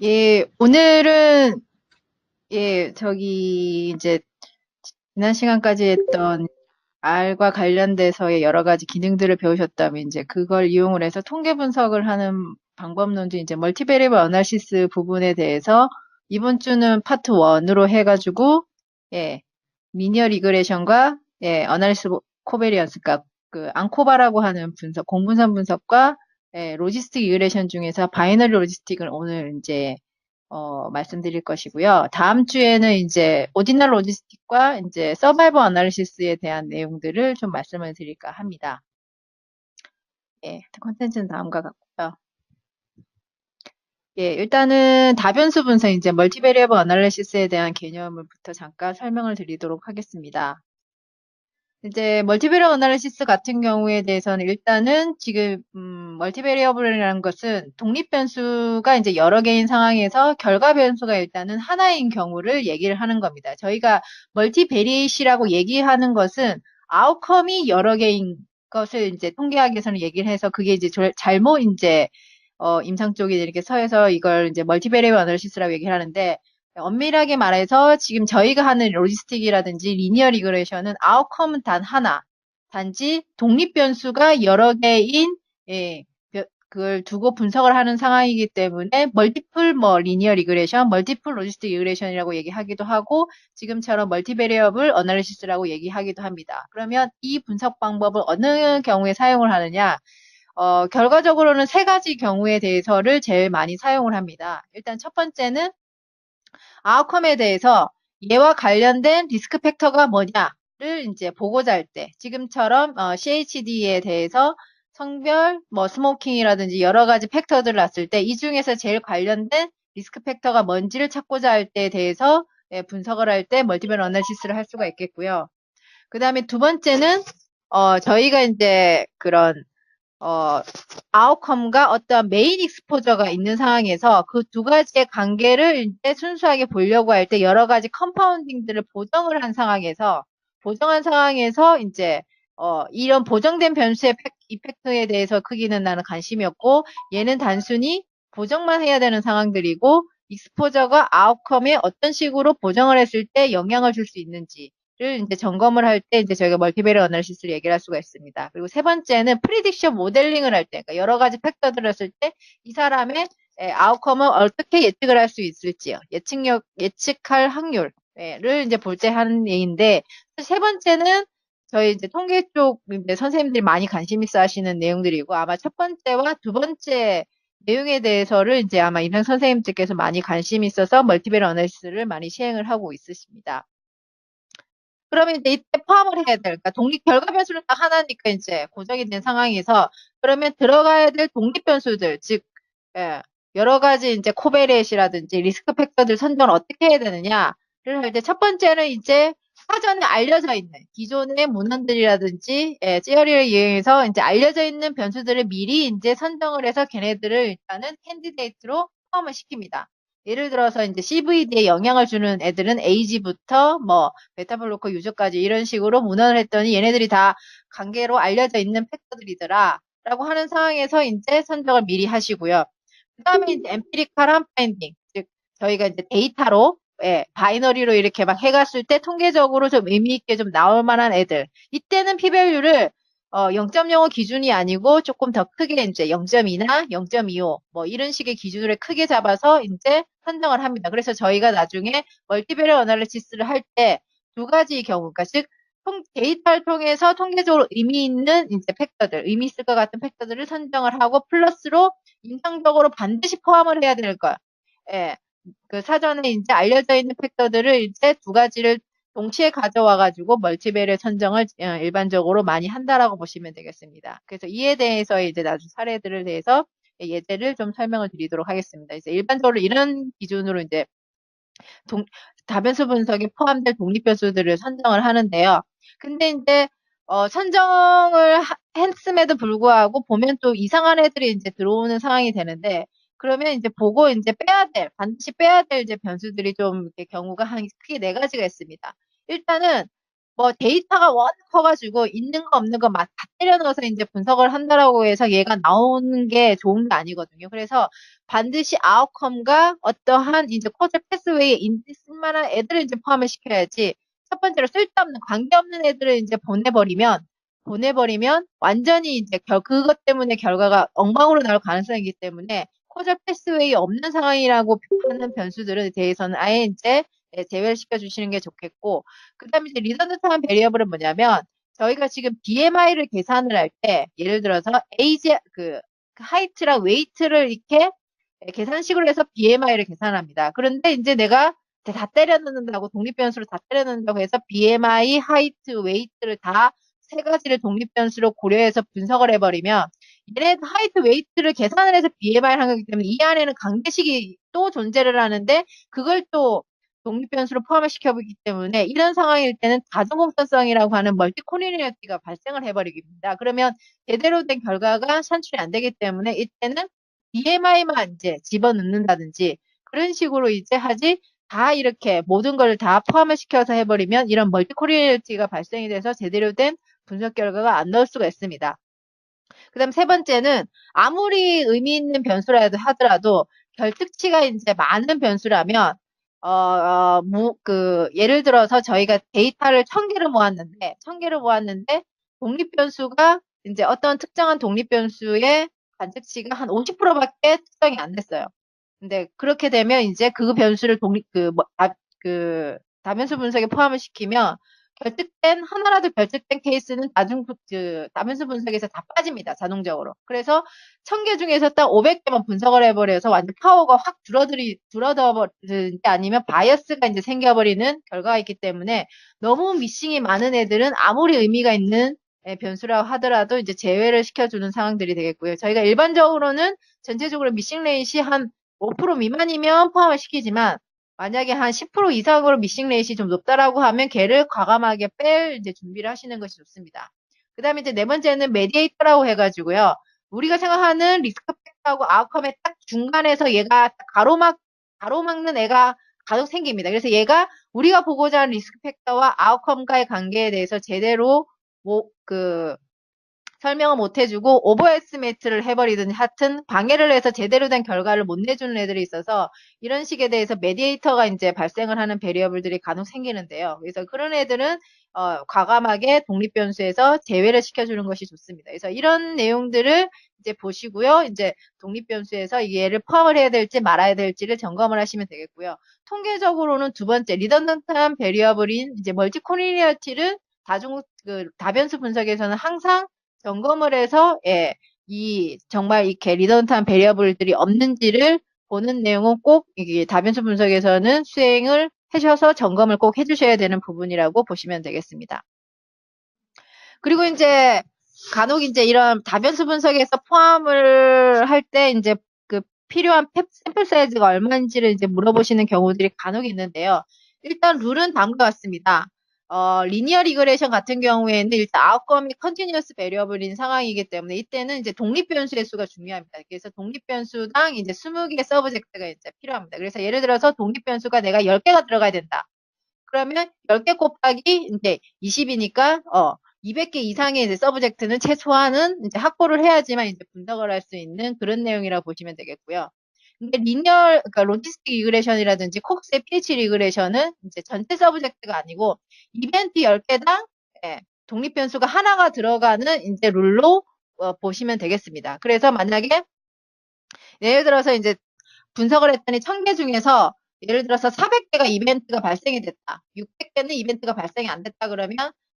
예, 오늘은, 이제, 지난 시간까지 했던 R과 관련돼서의 여러 가지 기능들을 배우셨다면, 이제 그걸 이용을 해서 통계 분석을 하는 방법론도 이제 멀티베리블 어널시스 부분에 대해서 이번 주는 파트 1으로 해가지고, 예, 리니어 리그레션과, 어널리스 코베리언스, 그러니까 그 앙코바라고 하는 분석, 공분선 분석과, 로지스틱 리그레션 중에서 바이너리 로지스틱을 오늘 이제 말씀드릴 것이고요. 다음 주에는 이제 오디널 로지스틱과 이제 서바이벌 어널리시스에 대한 내용들을 좀 말씀을 드릴까 합니다. 예, 콘텐츠는 다음과 같고요. 예, 일단은 다변수 분석, 이제 멀티베리어블 어널리시스에 대한 개념을부터 잠깐 설명을 드리도록 하겠습니다. 이제 멀티베리어 어널리시스 같은 경우에 대해서는 일단은 지금 멀티베리어블이라는 것은 독립 변수가 이제 여러 개인 상황에서 결과 변수가 일단은 하나인 경우를 얘기를 하는 겁니다. 저희가 멀티베리에이시라고 얘기하는 것은 아웃컴이 여러 개인 것을 이제 통계학에서는 얘기를 해서 그게 이제 잘못 이제 임상 쪽에 이렇게 서해서 이걸 이제 멀티베리어 어널리시스라고 얘기를 하는데, 엄밀하게 말해서 지금 저희가 하는 로지스틱이라든지 리니어 리그레션은 아웃컴은 단 하나. 단지 독립 변수가 여러 개인, 예, 그걸 두고 분석을 하는 상황이기 때문에 멀티플 뭐 리니어 리그레션, 멀티플 로지스틱 리그레션이라고 얘기하기도 하고 지금처럼 멀티베리어블 어널리시스라고 얘기하기도 합니다. 그러면 이 분석 방법을 어느 경우에 사용을 하느냐? 결과적으로는 세 가지 경우에 대해서를 제일 많이 사용을 합니다. 일단 첫 번째는 아웃컴에 대해서 얘와 관련된 리스크 팩터가 뭐냐를 이제 보고자 할 때, 지금처럼 CHD에 대해서 성별, 뭐 스모킹이라든지 여러 가지 팩터들을 놨을 때 이 중에서 제일 관련된 리스크 팩터가 뭔지를 찾고자 할 때에 대해서 분석을 할 때 멀티벨 어널리시스를 할 수가 있겠고요. 그 다음에 두 번째는 저희가 이제 그런 아웃컴과 어떤 메인 익스포저가 있는 상황에서 그 두 가지의 관계를 이제 순수하게 보려고 할 때 여러 가지 컴파운딩들을 보정을 한 상황에서, 보정한 상황에서 이제, 이런 보정된 변수의 이펙트에 대해서 크기는 나는 관심이 없고, 얘는 단순히 보정만 해야 되는 상황들이고, 익스포저가 아웃컴에 어떤 식으로 보정을 했을 때 영향을 줄 수 있는지, 를 이제 점검을 할 때 이제 저희가 멀티베리어 어널리시스를 얘기를 할 수가 있습니다. 그리고 세 번째는 프리딕션 모델링을 할 때, 그러니까 여러 가지 팩터들을 했을 때 이 사람의 아웃컴을 어떻게 예측을 할 수 있을지요. 예측할 확률을 이제 볼 때 하는 얘기인데, 세 번째는 저희 이제 통계 쪽 이제 선생님들이 많이 관심 있어 하시는 내용들이고, 아마 첫 번째와 두 번째 내용에 대해서를 이제 아마 임상 선생님들께서 많이 관심이 있어서 멀티베리어 어널리시스를 많이 시행을 하고 있으십니다. 그러면 이제 이때 포함을 해야 될, 그러니까 독립 결과 변수는 딱 하나니까 이제 고정이 된 상황에서 그러면 들어가야 될 독립 변수들, 즉, 예, 여러 가지 이제 코베렛이라든지 리스크 팩터들 선정을 어떻게 해야 되느냐를 할 때 첫 번째는 이제 사전에 알려져 있는 기존의 문헌들이라든지 시어리를 이용해서 이제 알려져 있는 변수들을 미리 이제 선정을 해서 걔네들을 일단은 캔디데이트로 포함을 시킵니다. 예를 들어서 이제 CVD에 영향을 주는 애들은 AG부터 뭐 베타블로커 유저까지 이런 식으로 문헌을 했더니 얘네들이 다 관계로 알려져 있는 팩터들이더라 라고 하는 상황에서 이제 선정을 미리 하시고요. 그 다음에 이제 엠피리컬한 파인딩, 즉 저희가 이제 데이터로 바이너리로 이렇게 막 해갔을 때 통계적으로 좀 의미 있게 좀 나올 만한 애들, 이때는 p-value를 0.05 기준이 아니고 조금 더 크게 이제 0.2나 0.25 뭐 이런 식의 기준을 크게 잡아서 이제 선정을 합니다. 그래서 저희가 나중에 멀티베리어 어널리시스를 할 때 두 가지 경우, 그러니까 즉 데이터를 통해서 통계적으로 의미 있는 이제 팩터들, 의미 있을 것 같은 팩터들을 선정을 하고 플러스로 임상적으로 반드시 포함을 해야 될 것. 예. 그 사전에 이제 알려져 있는 팩터들을 이제 두 가지를 동시에 가져와 가지고 멀티베리어 선정을 일반적으로 많이 한다라고 보시면 되겠습니다. 그래서 이에 대해서 이제 나중 사례들을 대해서 예제를 좀 설명을 드리도록 하겠습니다. 이제 일반적으로 이런 기준으로 이제 다변수 분석에 포함될 독립변수들을 선정을 하는데요. 근데 이제 선정을 했음에도 불구하고 보면 또 이상한 애들이 이제 들어오는 상황이 되는데, 그러면 이제 보고 이제 반드시 빼야 될 이제 변수들이 좀 이렇게 경우가 한 크게 네 가지가 있습니다. 일단은 뭐 데이터가 워낙 커가지고 있는 거 없는 거 다 때려 넣어서 이제 분석을 한다라고 해서 얘가 나오는 게 좋은 게 아니거든요. 그래서 반드시 아웃컴과 어떠한 이제 코드 패스웨이에 있을 만한 애들을 이제 포함을 시켜야지. 첫 번째로 쓸데없는 관계없는 애들을 이제 보내버리면 완전히 이제 그것 때문에 결과가 엉망으로 나올 가능성이 있기 때문에 코드 패스웨이 없는 상황이라고 하는 변수들에 대해서는 아예 이제 제외를 시켜주시는 게 좋겠고, 그 다음에 이제 리던던트한 베리어블은 뭐냐면, 저희가 지금 BMI를 계산을 할 때, 예를 들어서 에이지, 하이트랑 웨이트를 이렇게 계산식으로 해서 BMI를 계산합니다. 그런데 이제 내가 다 때려 넣는다고, 독립변수로 다 때려 넣는다고 해서 BMI, 하이트, 웨이트를 다 세 가지를 독립변수로 고려해서 분석을 해버리면, 얘네 하이트, 웨이트를 계산을 해서 BMI를 한 거기 때문에 이 안에는 강제식이 또 존재를 하는데, 그걸 또 독립변수로 포함을 시켜보기 때문에 이런 상황일 때는 자동공천성이라고 하는 멀티코리니어티가 발생을 해버리겠습니다. 그러면 제대로 된 결과가 산출이 안 되기 때문에 이때는 BMI만 이제 집어넣는다든지 그런 식으로 이제 하지, 다 이렇게 모든 걸 다 포함을 시켜서 해버리면 이런 멀티코리니어티가 발생이 돼서 제대로 된 분석 결과가 안 나올 수가 있습니다. 그 다음 세 번째는 아무리 의미 있는 변수라도 하더라도 결특치가 이제 많은 변수라면 예를 들어서 저희가 데이터를 1000개를 모았는데 독립변수가 이제 어떤 특정한 독립변수의 관측치가 한 50%밖에 특정이 안 됐어요. 근데 그렇게 되면 이제 그 변수를 다변수 분석에 포함을 시키면 하나라도 결특된 케이스는 다변수 분석에서 다 빠집니다. 자동적으로. 그래서 1000개 중에서 딱 500개만 분석을 해버려서 완전 파워가 확 줄어들지 아니면 바이어스가 이제 생겨버리는 결과가 있기 때문에 너무 미싱이 많은 애들은 아무리 의미가 있는 변수라고 하더라도 이제 제외를 시켜주는 상황들이 되겠고요. 저희가 일반적으로는 전체적으로 미싱 레이시 한 5% 미만이면 포함을 시키지만 만약에 한 10% 이상으로 미싱 레이시 좀 높다라고 하면 걔를 과감하게 뺄 이제 준비를 하시는 것이 좋습니다. 그 다음에 이제 네 번째는 메디에이터라고 해가지고요. 우리가 생각하는 리스크 팩터하고 아웃컴의 딱 중간에서 얘가 가로막는 애가 가득 생깁니다. 그래서 얘가 우리가 보고자 하는 리스크 팩터와 아웃컴과의 관계에 대해서 제대로 설명을 못 해주고 오버에스티메이트를 해버리든 하여튼 방해를 해서 제대로 된 결과를 못 내주는 애들이 있어서 이런 식에 대해서 메디에이터가 이제 발생을 하는 베리어블들이 간혹 생기는데요. 그래서 그런 애들은 과감하게 독립변수에서 제외를 시켜주는 것이 좋습니다. 그래서 이런 내용들을 이제 보시고요. 이제 독립변수에서 얘를 포함을 해야 될지 말아야 될지를 점검을 하시면 되겠고요. 통계적으로는 두 번째 리던던트한 베리어블인 이제 멀티코리니어티를 다변수 분석에서는 항상 점검을 해서 정말 이렇게 리던트한 베리어블들이 없는지를 보는 내용은 꼭 이게 다변수 분석에서는 수행을 하셔서 점검을 꼭 해주셔야 되는 부분이라고 보시면 되겠습니다. 그리고 이제 간혹 이제 이런 다변수 분석에서 포함을 할 때 이제 필요한 샘플 사이즈가 얼마인지를 이제 물어보시는 경우들이 간혹 있는데요. 일단 룰은 다음과 같습니다. 리니어 리그레이션 같은 경우에는 일단 아웃컴이 컨티뉴어스 베리어블인 상황이기 때문에 이때는 이제 독립 변수의 수가 중요합니다. 그래서 독립 변수당 이제 20개의 서브젝트가 이제 필요합니다. 그래서 예를 들어서 독립 변수가 내가 10개가 들어가야 된다. 그러면 10개 곱하기 이제 20이니까 200개 이상의 이제 서브젝트는 최소한은 이제 확보를 해야지만 이제 분석을 할 수 있는 그런 내용이라고 보시면 되겠고요. 근데 그러니까 로지스틱 리그레이션이라든지 콕스의 pH 리그레이션은 이제 전체 서브젝트가 아니고 이벤트 10개당 독립 변수가 하나가 들어가는 이제 룰로 보시면 되겠습니다. 그래서 만약에 예를 들어서 이제 분석을 했더니 1000개 중에서 예를 들어서 400개가 이벤트가 발생이 됐다. 600개는 이벤트가 발생이 안 됐다 그러면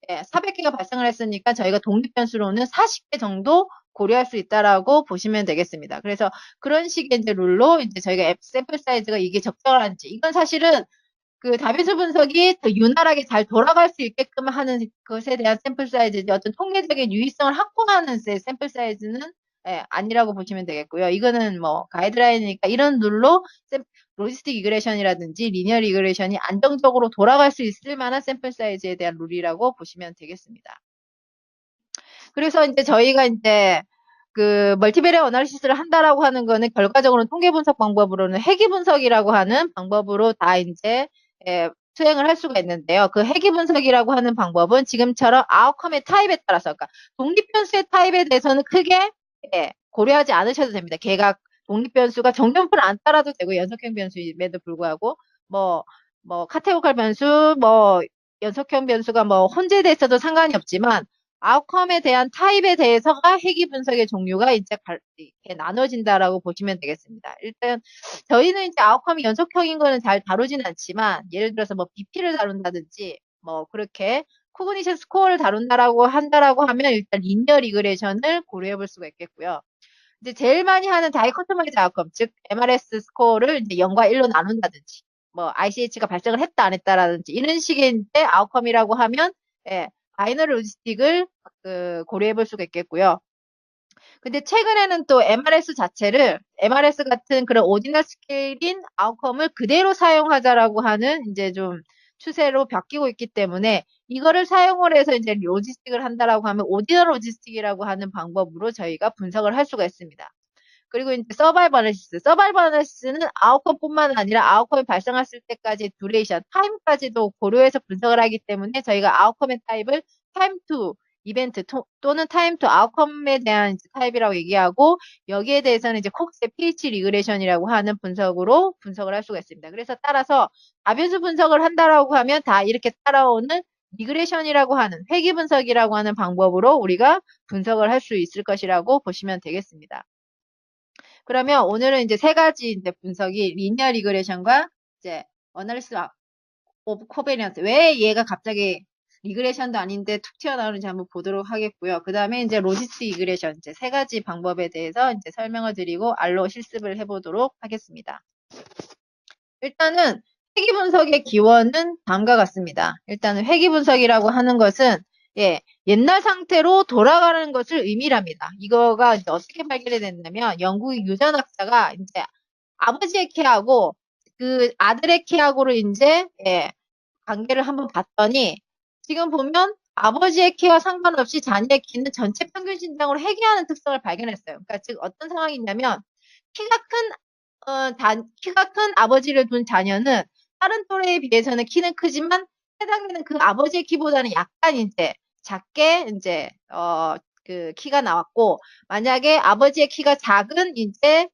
400개가 발생을 했으니까 저희가 독립 변수로는 40개 정도 고려할 수 있다라고 보시면 되겠습니다. 그래서 그런 식의 이제 룰로 이제 저희가 앱 샘플 사이즈가 이게 적절한지 이건 사실은 다변수 분석이 더 유난하게 잘 돌아갈 수 있게끔 하는 것에 대한 샘플 사이즈지 어떤 통계적인 유의성을 확보하는 샘플 사이즈는 아니라고 보시면 되겠고요. 이거는 뭐 가이드라인이니까 이런 룰로 로지스틱 리그레이션이라든지 리니어 리그레이션이 안정적으로 돌아갈 수 있을 만한 샘플 사이즈에 대한 룰이라고 보시면 되겠습니다. 그래서 이제 저희가 이제 멀티베리어 어널리시스를 한다라고 하는 거는 결과적으로는 통계 분석 방법으로는 회귀 분석이라고 하는 방법으로 다 이제 수행을 할 수가 있는데요. 그 회귀 분석이라고 하는 방법은 지금처럼 아웃컴의 타입에 따라서, 그러니까 독립변수의 타입에 대해서는 크게 고려하지 않으셔도 됩니다. 걔가 독립변수가 정전표를 안 따라도 되고 연속형 변수임에도 불구하고 카테고칼 변수, 연속형 변수가 혼재돼 있어도 상관이 없지만 아웃컴에 대한 타입에 대해서가 회귀 분석의 종류가 이제 이렇게 나눠진다라고 보시면 되겠습니다. 일단 저희는 이제 아웃컴이 연속형인 거는 잘 다루진 않지만 예를 들어서 BP를 다룬다든지 그렇게 코그니션 스코어를 다룬다라고 한다라고 하면 일단 리니어 리그레션을 고려해 볼 수가 있겠고요. 이제 제일 많이 하는 다이코토마이즈 아웃컴, 즉 MRS 스코어를 이제 0과 1로 나눈다든지 ICH가 발생을 했다 안 했다라든지 이런 식의 이제 아웃컴이라고 하면 바이너리 로지스틱을 고려해 볼 수가 있겠고요. 근데 최근에는 또 MRS 자체를 MRS 같은 그런 오디널 스케일인 아웃컴을 그대로 사용하자라고 하는 이제 좀 추세로 바뀌고 있기 때문에 이거를 사용을 해서 이제 로지스틱을 한다라고 하면 오디널 로지스틱이라고 하는 방법으로 저희가 분석을 할 수가 있습니다. 그리고 이제 서바이벌 애널리시스. 서바이벌 애널리시스는 아웃컴뿐만 아니라 아웃컴이 발생했을 때까지 듀레이션, 타임까지도 고려해서 분석을 하기 때문에 저희가 아웃컴의 타입을 타임 투 이벤트 또는 타임 투 아웃컴에 대한 타입이라고 얘기하고 여기에 대해서는 이제 콕스의 pH 리그레션이라고 하는 분석으로 분석을 할 수가 있습니다. 그래서 따라서 다변수 분석을 한다라고 하면 다 이렇게 따라오는 리그레션이라고 하는 회귀 분석이라고 하는 방법으로 우리가 분석을 할 수 있을 것이라고 보시면 되겠습니다. 그러면 오늘은 이제 세 가지 이제 분석이 리니어 리그레션과 이제 어널리시스 오브 코베리언스. 왜 얘가 갑자기 리그레션도 아닌데 툭 튀어나오는지 한번 보도록 하겠고요. 그 다음에 이제 로지스틱 리그레션 이제 세 가지 방법에 대해서 이제 설명을 드리고 알로 실습을 해보도록 하겠습니다. 일단은 회귀 분석의 기원은 다음과 같습니다. 일단은 회귀 분석이라고 하는 것은 옛날 상태로 돌아가는 것을 의미합니다. 이거가 이제 어떻게 발견이 됐냐면 영국 유전학자가 이제 아버지의 키하고 그 아들의 키하고를 이제 관계를 한번 봤더니 지금 보면 아버지의 키와 상관없이 자녀의 키는 전체 평균 신장으로 회귀하는 특성을 발견했어요. 그러니까 즉 어떤 상황이냐면 키가 큰 아버지를 둔 자녀는 다른 또래에 비해서는 키는 크지만 해당되는 그 아버지의 키보다는 약간 이제 작게 이제 그 키가 나왔고 만약에 아버지의 키가 작은 이제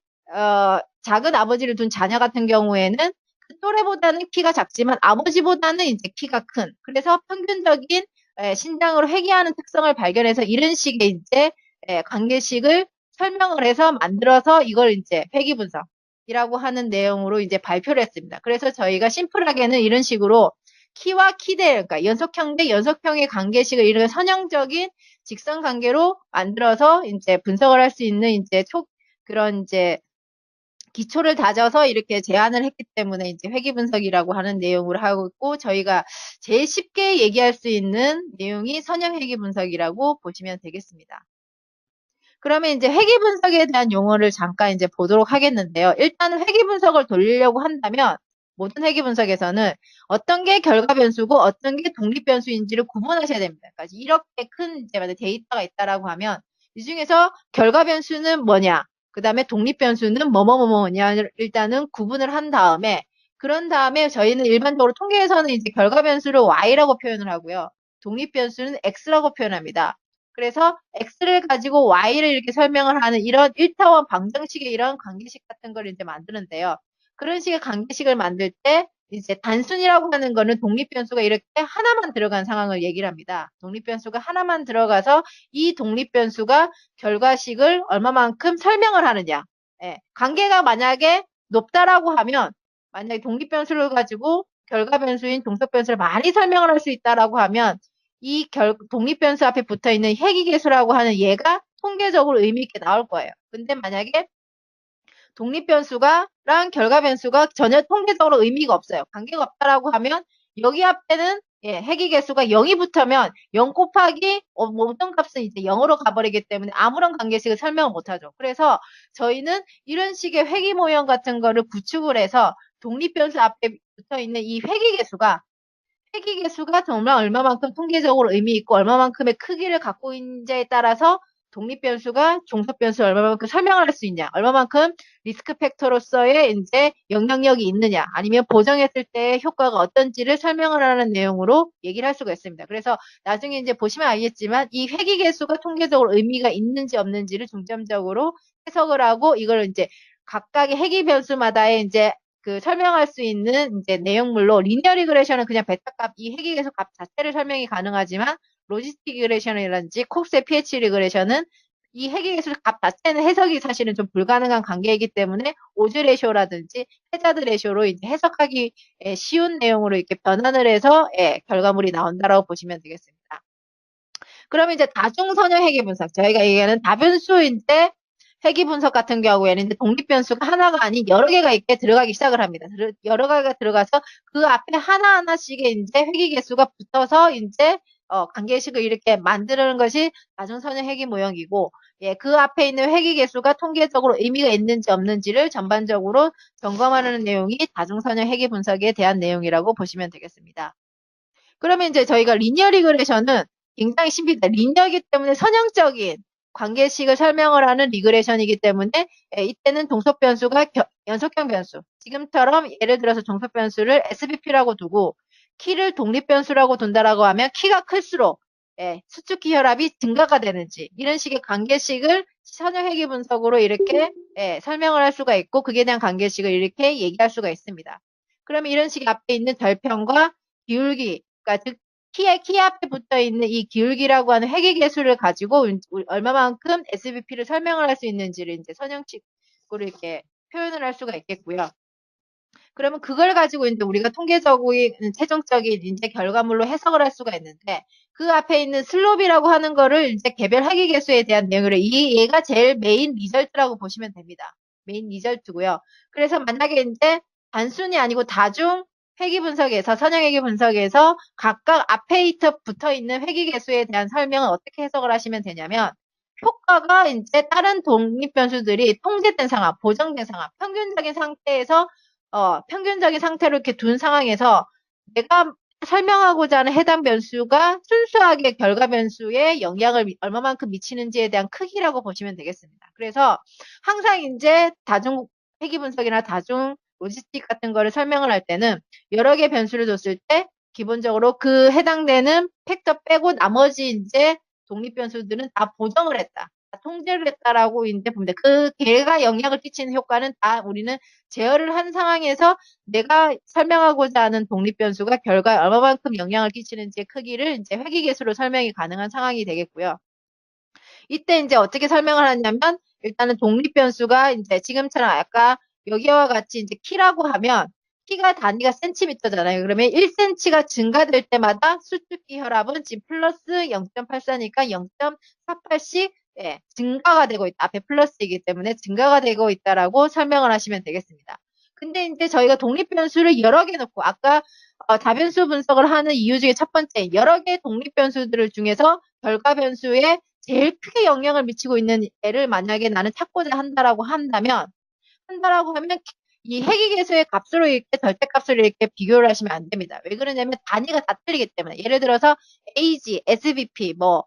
작은 아버지를 둔 자녀 같은 경우에는 그 또래보다는 키가 작지만 아버지보다는 이제 키가 큰 그래서 평균적인 신장으로 회귀하는 특성을 발견해서 이런 식의 이제 관계식을 설명을 해서 만들어서 이걸 이제 회귀 분석이라고 하는 내용으로 이제 발표를 했습니다. 그래서 저희가 심플하게는 이런 식으로 키와 키대, 그러니까 연속형 대 연속형의 관계식을 이런 선형적인 직선 관계로 만들어서 이제 분석을 할 수 있는 이제 그런 이제 기초를 다져서 이렇게 제안을 했기 때문에 이제 회귀 분석이라고 하는 내용을 하고 있고 저희가 제일 쉽게 얘기할 수 있는 내용이 선형 회귀 분석이라고 보시면 되겠습니다. 그러면 이제 회귀 분석에 대한 용어를 잠깐 이제 보도록 하겠는데요. 일단은 회귀 분석을 돌리려고 한다면 모든 회귀 분석에서는 어떤 게 결과 변수고 어떤 게 독립 변수인지를 구분하셔야 됩니다. 그러니까 이렇게 큰 이제 데이터가 있다라고 하면 이 중에서 결과 변수는 뭐냐, 그 다음에 독립 변수는 뭐뭐뭐뭐냐 일단은 구분을 한 다음에 그런 다음에 저희는 일반적으로 통계에서는 이제 결과 변수를 y라고 표현을 하고요. 독립 변수는 x라고 표현합니다. 그래서 x를 가지고 y를 이렇게 설명을 하는 이런 1타원 방정식의 이런 관계식 같은 걸 이제 만드는데요. 그런 식의 관계식을 만들 때 이제 단순이라고 하는 거는 독립변수가 이렇게 하나만 들어간 상황을 얘기를 합니다. 독립변수가 하나만 들어가서 이 독립변수가 결과식을 얼마만큼 설명을 하느냐. 관계가 만약에 높다라고 하면 만약에 독립변수를 가지고 결과변수인 동석변수를 많이 설명을 할 수 있다라고 하면 이 독립변수 앞에 붙어있는 회귀계수라고 하는 얘가 통계적으로 의미 있게 나올 거예요. 근데 만약에 독립변수랑 결과변수가 전혀 통계적으로 의미가 없어요. 관계가 없다라고 하면 여기 앞에는 회귀계수가 0이 붙으면 0 곱하기 모든 값은 이제 0으로 가버리기 때문에 아무런 관계식을 설명을 못하죠. 그래서 저희는 이런 식의 회귀 모형 같은 거를 구축을 해서 독립변수 앞에 붙어있는 이 회귀계수가 정말 얼마만큼 통계적으로 의미 있고 얼마만큼의 크기를 갖고 있는지에 따라서 독립변수가 종속변수 얼마만큼 설명을 할 수 있냐, 얼마만큼 리스크 팩터로서의 이제 영향력이 있느냐, 아니면 보정했을 때 효과가 어떤지를 설명을 하는 내용으로 얘기를 할 수가 있습니다. 그래서 나중에 이제 보시면 알겠지만 이 회귀계수가 통계적으로 의미가 있는지 없는지를 중점적으로 해석을 하고 이걸 이제 각각의 회귀변수마다의 이제 그 설명할 수 있는 이제 내용물로 리니어 리그레션은 그냥 베타값, 이 회귀계수 값 자체를 설명이 가능하지만 로지스틱 리그레션이라든지 콕스의 pH 리그레션은 이 회귀계수 값 자체는 해석이 사실은 좀 불가능한 관계이기 때문에 오즈 레시오라든지 해자드 레시오로 이제 해석하기 쉬운 내용으로 이렇게 변환을 해서 결과물이 나온다라고 보시면 되겠습니다. 그러면 이제 다중선형 회귀 분석, 저희가 얘기하는 다변수인데 회귀 분석 같은 경우에는 이제 독립변수가 하나가 아닌 여러 개가 이렇게 들어가기 시작을 합니다. 여러 개가 들어가서 그 앞에 하나하나씩의 이제 회귀 개수가 붙어서 이제 관계식을 이렇게 만드는 것이 다중선형 회귀 모형이고, 그 앞에 있는 회귀 개수가 통계적으로 의미가 있는지 없는지를 전반적으로 점검하는 내용이 다중선형 회귀 분석에 대한 내용이라고 보시면 되겠습니다. 그러면 이제 저희가 리니어 리그레션은 굉장히 쉽습니다. 리니어이기 때문에 선형적인 관계식을 설명을 하는 리그레션이기 때문에 이때는 동속변수가 연속형 변수, 지금처럼 예를 들어서 종속변수를 SBP라고 두고 키를 독립변수라고 둔다라고 하면 키가 클수록 수축키 혈압이 증가가 되는지 이런 식의 관계식을 선형회귀 분석으로 이렇게 설명을 할 수가 있고, 그에 대한 관계식을 이렇게 얘기할 수가 있습니다. 그러면 이런 식의 앞에 있는 절편과 기울기, 그러니까 즉 키 앞에 붙어 있는 이 기울기라고 하는 회귀계수를 가지고 얼마만큼 SBP를 설명을 할 수 있는지를 이제 선형식으로 이렇게 표현을 할 수가 있겠고요. 그러면 그걸 가지고 이제 우리가 통계적인 최종적인 이제 결과물로 해석을 할 수가 있는데, 그 앞에 있는 슬롭이라고 하는 거를 이제 개별 회귀계수에 대한 내용으로 얘가 제일 메인 리절트라고 보시면 됩니다. 메인 리절트고요. 그래서 만약에 이제 단순이 아니고 다중 회귀 분석에서, 선형 회귀 분석에서 각각 앞에 붙어 있는 회귀 개수에 대한 설명은 어떻게 해석을 하시면 되냐면, 효과가 이제 다른 독립 변수들이 통제된 상황, 보정된 상황, 평균적인 상태에서 평균적인 상태로 이렇게 둔 상황에서 내가 설명하고자 하는 해당 변수가 순수하게 결과 변수에 영향을 얼마만큼 미치는지에 대한 크기라고 보시면 되겠습니다. 그래서 항상 이제 다중 회귀 분석이나 다중 로지스틱 같은 거를 설명을 할 때는 여러 개 변수를 줬을 때 기본적으로 그 해당되는 팩터 빼고 나머지 이제 독립 변수들은 다 보정을 했다, 다 통제를 했다라고 이제 봅니다. 그 걔가 영향을 끼치는 효과는 다 우리는 제어를 한 상황에서 내가 설명하고자 하는 독립 변수가 결과에 얼마만큼 영향을 끼치는지의 크기를 이제 회귀계수로 설명이 가능한 상황이 되겠고요. 이때 이제 어떻게 설명을 하냐면, 일단은 독립 변수가 이제 지금처럼 아까 여기와 같이 이제 키라고 하면 키가 단위가 센티미터잖아요. 그러면 1cm가 증가될 때마다 수축기 혈압은 지금 플러스 0.84니까 0.48씩 증가가 되고 있다. 앞에 플러스이기 때문에 증가가 되고 있다라고 설명을 하시면 되겠습니다. 근데 이제 저희가 독립 변수를 여러 개 놓고 아까 다변수 분석을 하는 이유 중에 첫 번째, 여러 개의 독립 변수들을 중에서 결과 변수에 제일 크게 영향을 미치고 있는 애를 만약에 나는 찾고자 한다라고 하면 이 회귀계수의 값으로 이렇게 절대값으로 이렇게 비교를 하시면 안 됩니다. 왜 그러냐면 단위가 다 틀리기 때문에. 예를 들어서 AG, SBP, 뭐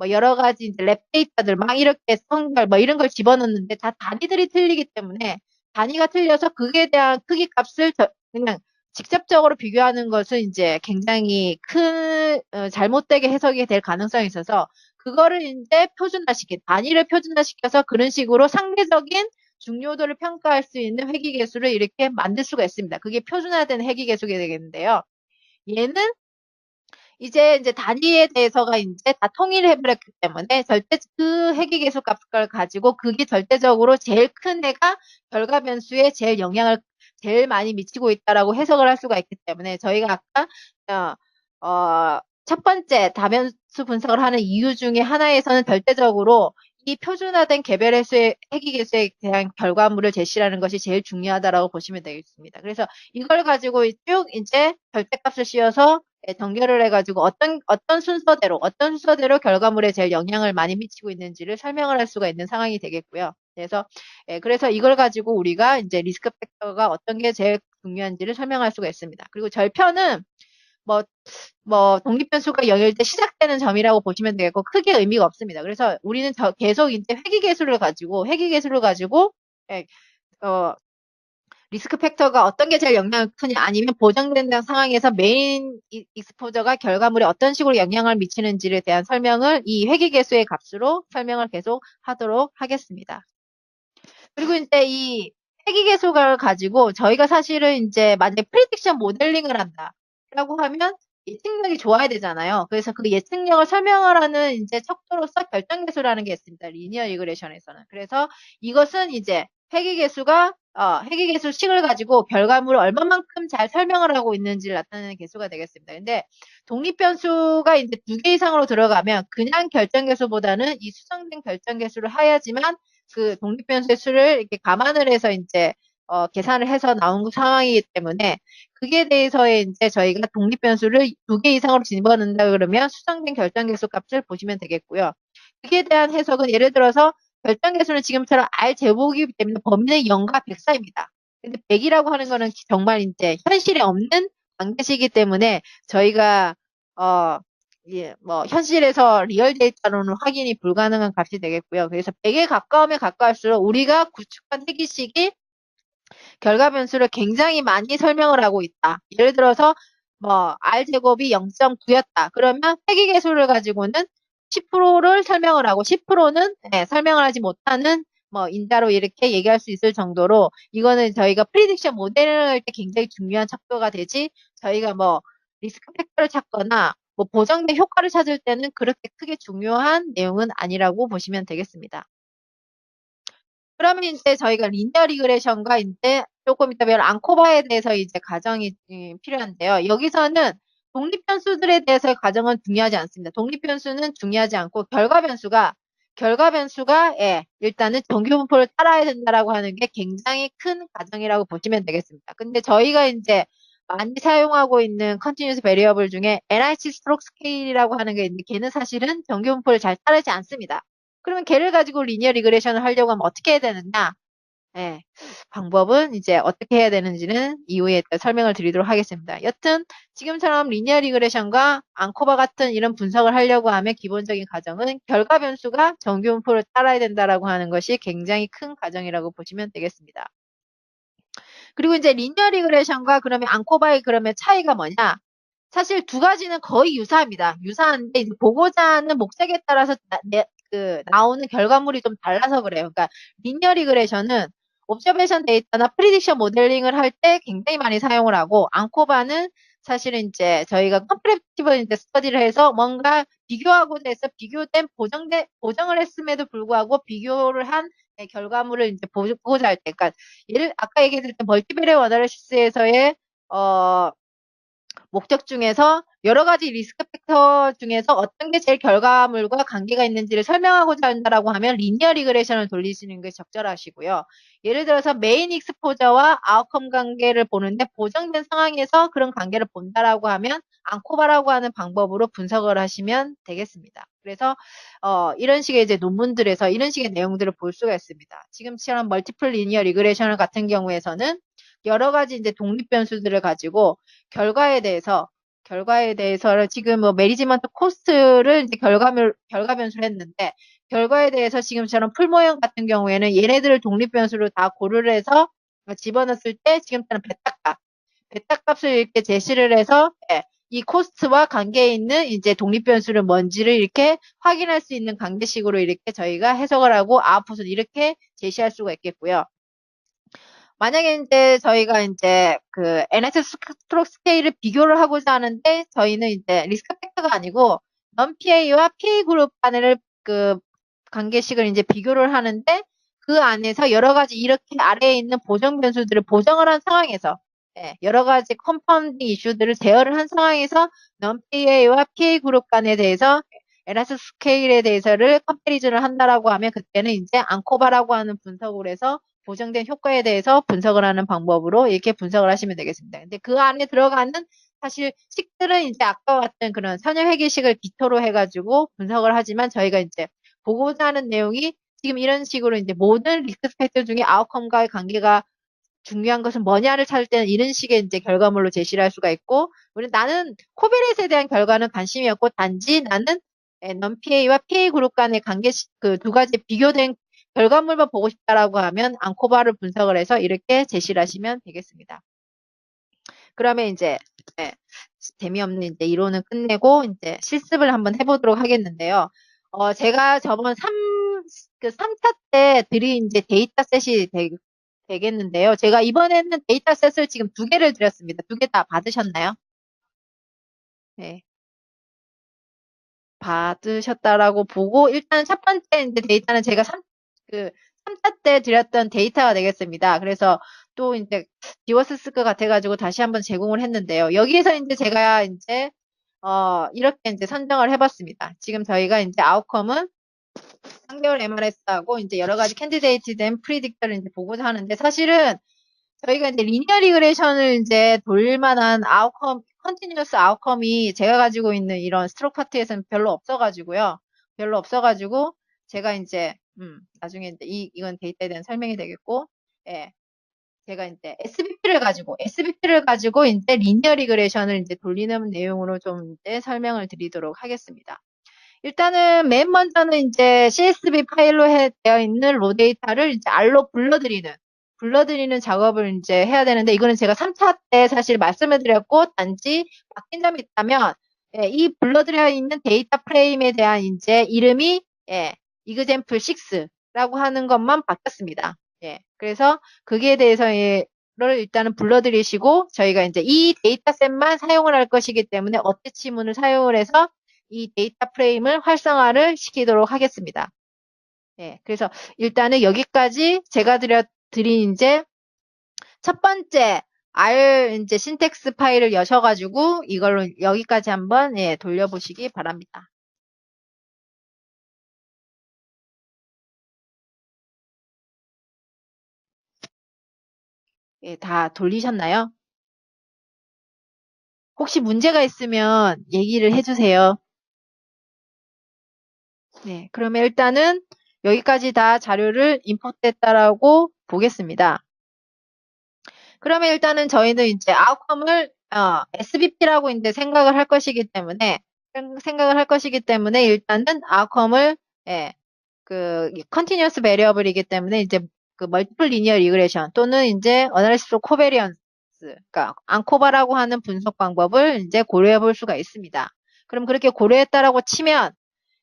여러 가지 이제 랩 데이터들 막 이렇게 성별 뭐 이런 걸 집어넣는데 다 단위들이 틀리기 때문에, 단위가 틀려서 그에 대한 크기 값을 그냥 직접적으로 비교하는 것은 이제 굉장히 큰 잘못되게 해석이 될 가능성이 있어서, 그거를 이제 단위를 표준화시켜서 그런 식으로 상대적인 중요도를 평가할 수 있는 회귀계수를 이렇게 만들 수가 있습니다. 그게 표준화된 회귀계수가 되겠는데요. 얘는 이제 단위에 대해서가 이제 다 통일해버렸기 때문에 그 회귀계수 값을 가지고 그게 절대적으로 제일 큰 애가 결과 변수에 제일 영향을 제일 많이 미치고 있다라고 해석을 할 수가 있기 때문에, 저희가 아까 첫 번째 다변수 분석을 하는 이유 중에 하나에서는 절대적으로 이 표준화된 개별 회귀계수에 대한 결과물을 제시하는 것이 제일 중요하다라고 보시면 되겠습니다. 그래서 이걸 가지고 쭉 이제 절대값을 씌워서 정렬을 해가지고 어떤 순서대로 결과물에 제일 영향을 많이 미치고 있는지를 설명을 할 수가 있는 상황이 되겠고요. 그래서 이걸 가지고 우리가 이제 리스크 팩터가 어떤 게 제일 중요한지를 설명할 수가 있습니다. 그리고 절편은 뭐, 독립변수가 0일 때 시작되는 점이라고 보시면 되겠고, 크게 의미가 없습니다. 그래서 우리는 계속 이제 회귀계수를 가지고, 예, 어, 리스크 팩터가 어떤 게 제일 영향을 크냐, 아니면 보정된 상황에서 메인 익스포저가 결과물에 어떤 식으로 영향을 미치는지에 대한 설명을 이 회귀계수의 값으로 설명을 계속 하도록 하겠습니다. 그리고 이제 이 회귀계수를 가지고 저희가 사실은 이제 만약에 프리딕션 모델링을 한다라고 하면 예측력이 좋아야 되잖아요. 그래서 그 예측력을 설명을 하는 이제 척도로서 결정계수라는 게 있습니다. 리니어 리그레션에서는. 그래서 이것은 이제 회귀계수식을 가지고 결과물을 얼마만큼 잘 설명을 하고 있는지를 나타내는 계수가 되겠습니다. 근데 독립변수가 이제 2개 이상으로 들어가면 그냥 결정계수보다는 이 수정된 결정계수를 해야지만 그 독립변수의 수를 이렇게 감안을 해서 이제 계산을 해서 나온 상황이기 때문에 그게 대해서의 이제 저희가 독립변수를 2개 이상으로 집어넣는다 그러면 수정된 결정계수 값을 보시면 되겠고요. 그에 대한 해석은 예를 들어서 결정계수는 지금처럼 R 제곱이기 때문에 범위는 0과 100 사이입니다. 근데 100이라고 하는 거는 정말 이제 현실에 없는 관계시기 때문에 저희가 예, 현실에서 리얼 데이터로는 확인이 불가능한 값이 되겠고요. 그래서 100에 가까우면 가까울수록 우리가 구축한 회귀식이 결과 변수를 굉장히 많이 설명을 하고 있다. 예를 들어서 R제곱이 0.9였다. 그러면 회귀계수를 가지고는 10%를 설명을 하고 10%는 설명을 하지 못하는 인자로 이렇게 얘기할 수 있을 정도로 이거는 저희가 프리딕션 모델을 할 때 굉장히 중요한 척도가 되지 저희가 리스크 팩터를 찾거나 보정된 효과를 찾을 때는 그렇게 크게 중요한 내용은 아니라고 보시면 되겠습니다. 그러면 이제 저희가 리니어 리그레션과 이제 조금 이따 배울 앙코바에 대해서 이제 가정이 필요한데요. 여기서는 독립변수들에 대해서의 가정은 중요하지 않습니다. 독립변수는 중요하지 않고 결과 변수가 일단은 정규분포를 따라야 된다라고 하는 게 굉장히 큰 가정이라고 보시면 되겠습니다. 근데 저희가 이제 많이 사용하고 있는 컨티뉴스 베리어블 중에 NIC 스트록 스케일이라고 하는 게 있는데 걔는 사실은 정규분포를 잘 따르지 않습니다. 그러면 걔를 가지고 리니어 리그레션을 하려고 하면 어떻게 해야 되느냐? 예, 방법은 이제 어떻게 해야 되는지는 이후에 설명을 드리도록 하겠습니다. 여튼 지금처럼 리니어 리그레션과 앙코바 같은 이런 분석을 하려고 하면 기본적인 가정은 결과 변수가 정규분포를 따라야 된다라고 하는 것이 굉장히 큰 가정이라고 보시면 되겠습니다. 그리고 이제 리니어 리그레션과 그러면 앙코바의 그러면 차이가 뭐냐? 사실 두 가지는 거의 유사합니다. 유사한데 이제 보고자 하는 목적에 따라서 나오는 결과물이 좀 달라서 그래요. 그러니까 리니어 리그레션은 옵저베이션 데이터나 프리딕션 모델링을 할 때 굉장히 많이 사용을 하고 앙코바는 사실은 이제 저희가 컴프레티브 스터디를 해서 뭔가 비교하고자 해서 비교된 보정을 했음에도 불구하고 비교를 한 결과물을 이제 보고자 할 때, 그러니까 아까 얘기했던 멀티베리어 어나리시스에서의 목적 중에서 여러 가지 리스크 팩터 중에서 어떤 게 제일 결과물과 관계가 있는지를 설명하고자 한다라고 하면 리니어 리그레션을 돌리시는 게 적절하시고요. 예를 들어서 메인 익스포저와 아웃컴 관계를 보는데 보정된 상황에서 그런 관계를 본다라고 하면 앙코바라고 하는 방법으로 분석을 하시면 되겠습니다. 그래서 이런 식의 이제 논문들에서 이런 식의 내용들을 볼 수가 있습니다. 지금처럼 멀티플 리니어 리그레션 같은 경우에서는 여러 가지 이제 독립 변수들을 가지고 결과에 대해서 지금 매니지먼트 코스트를 이제 결과 변수를 했는데 결과에 대해서 지금처럼 풀 모형 같은 경우에는 얘네들을 독립 변수로 다 고려를 해서 집어넣었을 때 지금처럼 베타 값을 이렇게 제시를 해서 이 코스트와 관계에 있는 이제 독립 변수를 뭔지를 이렇게 확인할 수 있는 관계식으로 이렇게 저희가 해석을 하고 아웃풋을 이렇게 제시할 수가 있겠고요. 만약에 이제 저희가 이제 그 NS 스트록 스케일을 비교를 하고자 하는데 저희는 이제 리스크 팩터가 아니고 non-PA와 PA 그룹 간의 그 관계식을 이제 비교를 하는데 그 안에서 여러 가지 이렇게 아래에 있는 보정 변수들을 보정을 한 상황에서 여러 가지 컴파운딩 이슈들을 제어를 한 상황에서 non-PA와 PA 그룹 간에 대해서 NS 스케일에 대해서를 컴패리즌을 한다라고 하면 그때는 이제 앙코바라고 하는 분석을 해서 보정된 효과에 대해서 분석을 하는 방법으로 이렇게 분석을 하시면 되겠습니다. 근데 그 안에 들어가는 사실 식들은 이제 아까 같은 그런 선형회계식을 기초로 해가지고 분석을 하지만 저희가 이제 보고자 하는 내용이 지금 이런 식으로 이제 모든 리스크 팩터 중에 아웃컴과의 관계가 중요한 것은 뭐냐를 찾을 때는 이런 식의 이제 결과물로 제시를 할 수가 있고, 나는 코비렛에 대한 결과는 관심이 없고, 단지 나는 non-PA와 PA 그룹 간의 관계, 그 두 가지 비교된 결과물만 보고 싶다라고 하면 앙코바를 분석을 해서 이렇게 제시를 하시면 되겠습니다. 그러면 이제 재미없는 이제 이론은 끝내고 이제 실습을 한번 해보도록 하겠는데요. 제가 저번 3차 때 드린 이제 데이터셋이 되겠는데요. 제가 이번에는 데이터셋을 지금 2개를 드렸습니다. 2개 다 받으셨나요? 네. 받으셨다라고 보고, 일단 첫 번째 이제 데이터는 제가 3차 때 드렸던 데이터가 되겠습니다. 그래서 또 이제 비워스을 것 같아가지고 다시 한번 제공을 했는데요. 여기에서 이제 제가 이제, 이렇게 이제 선정을 해봤습니다. 지금 저희가 이제 아웃컴은 3개월 MRS하고 이제 여러 가지 캔디데이트 된 프리딕터를 이제 보고자 하는데, 사실은 저희가 이제 리니어 리그레션을 이제 돌릴 만한 아웃컴, 컨티뉴어스 아웃컴이 제가 가지고 있는 이런 스트로크 파트에서는 별로 없어가지고요. 별로 없어가지고, 제가 이제, 나중에 이제 이건 데이터에 대한 설명이 되겠고, 예. 제가 이제 SBP를 가지고 이제 리니어 리그레션을 이제 돌리는 내용으로 좀 이제 설명을 드리도록 하겠습니다. 일단은 맨 먼저는 이제 CSV 파일로 되어 있는 로 데이터를 이제 R로 불러들이는 작업을 이제 해야 되는데, 이거는 제가 3차 때 사실 말씀을 드렸고, 단지 바뀐 점이 있다면, 이 불러들여 있는 데이터 프레임에 대한 이제 이름이, example 6라고 하는 것만 바뀌었습니다. 그래서 거기에 대해서를 일단은 불러들이시고, 저희가 이제 이 데이터셋만 사용을 할 것이기 때문에 어태치문을 사용을 해서 이 데이터 프레임을 활성화를 시키도록 하겠습니다. 그래서 일단은 여기까지 제가 드린 이제 첫 번째 R 이제 신텍스 파일을 여셔가지고 이걸로 여기까지 한번 돌려보시기 바랍니다. 다 돌리셨나요? 혹시 문제가 있으면 얘기를 해주세요. 그러면 일단은 여기까지 다 자료를 임포트했다라고 보겠습니다. 그러면 일단은 저희는 이제 아웃컴을 SBP라고 이제 생각을 할 것이기 때문에 일단은 아웃컴을 그 컨티뉴어스 베리어블이기 때문에 이제 그 멀티플 리니어 리그레션 또는 이제 어널리시스 코베리언스, 그러니까 앙코바라고 하는 분석 방법을 이제 고려해 볼 수가 있습니다. 그럼 그렇게 고려했다라고 치면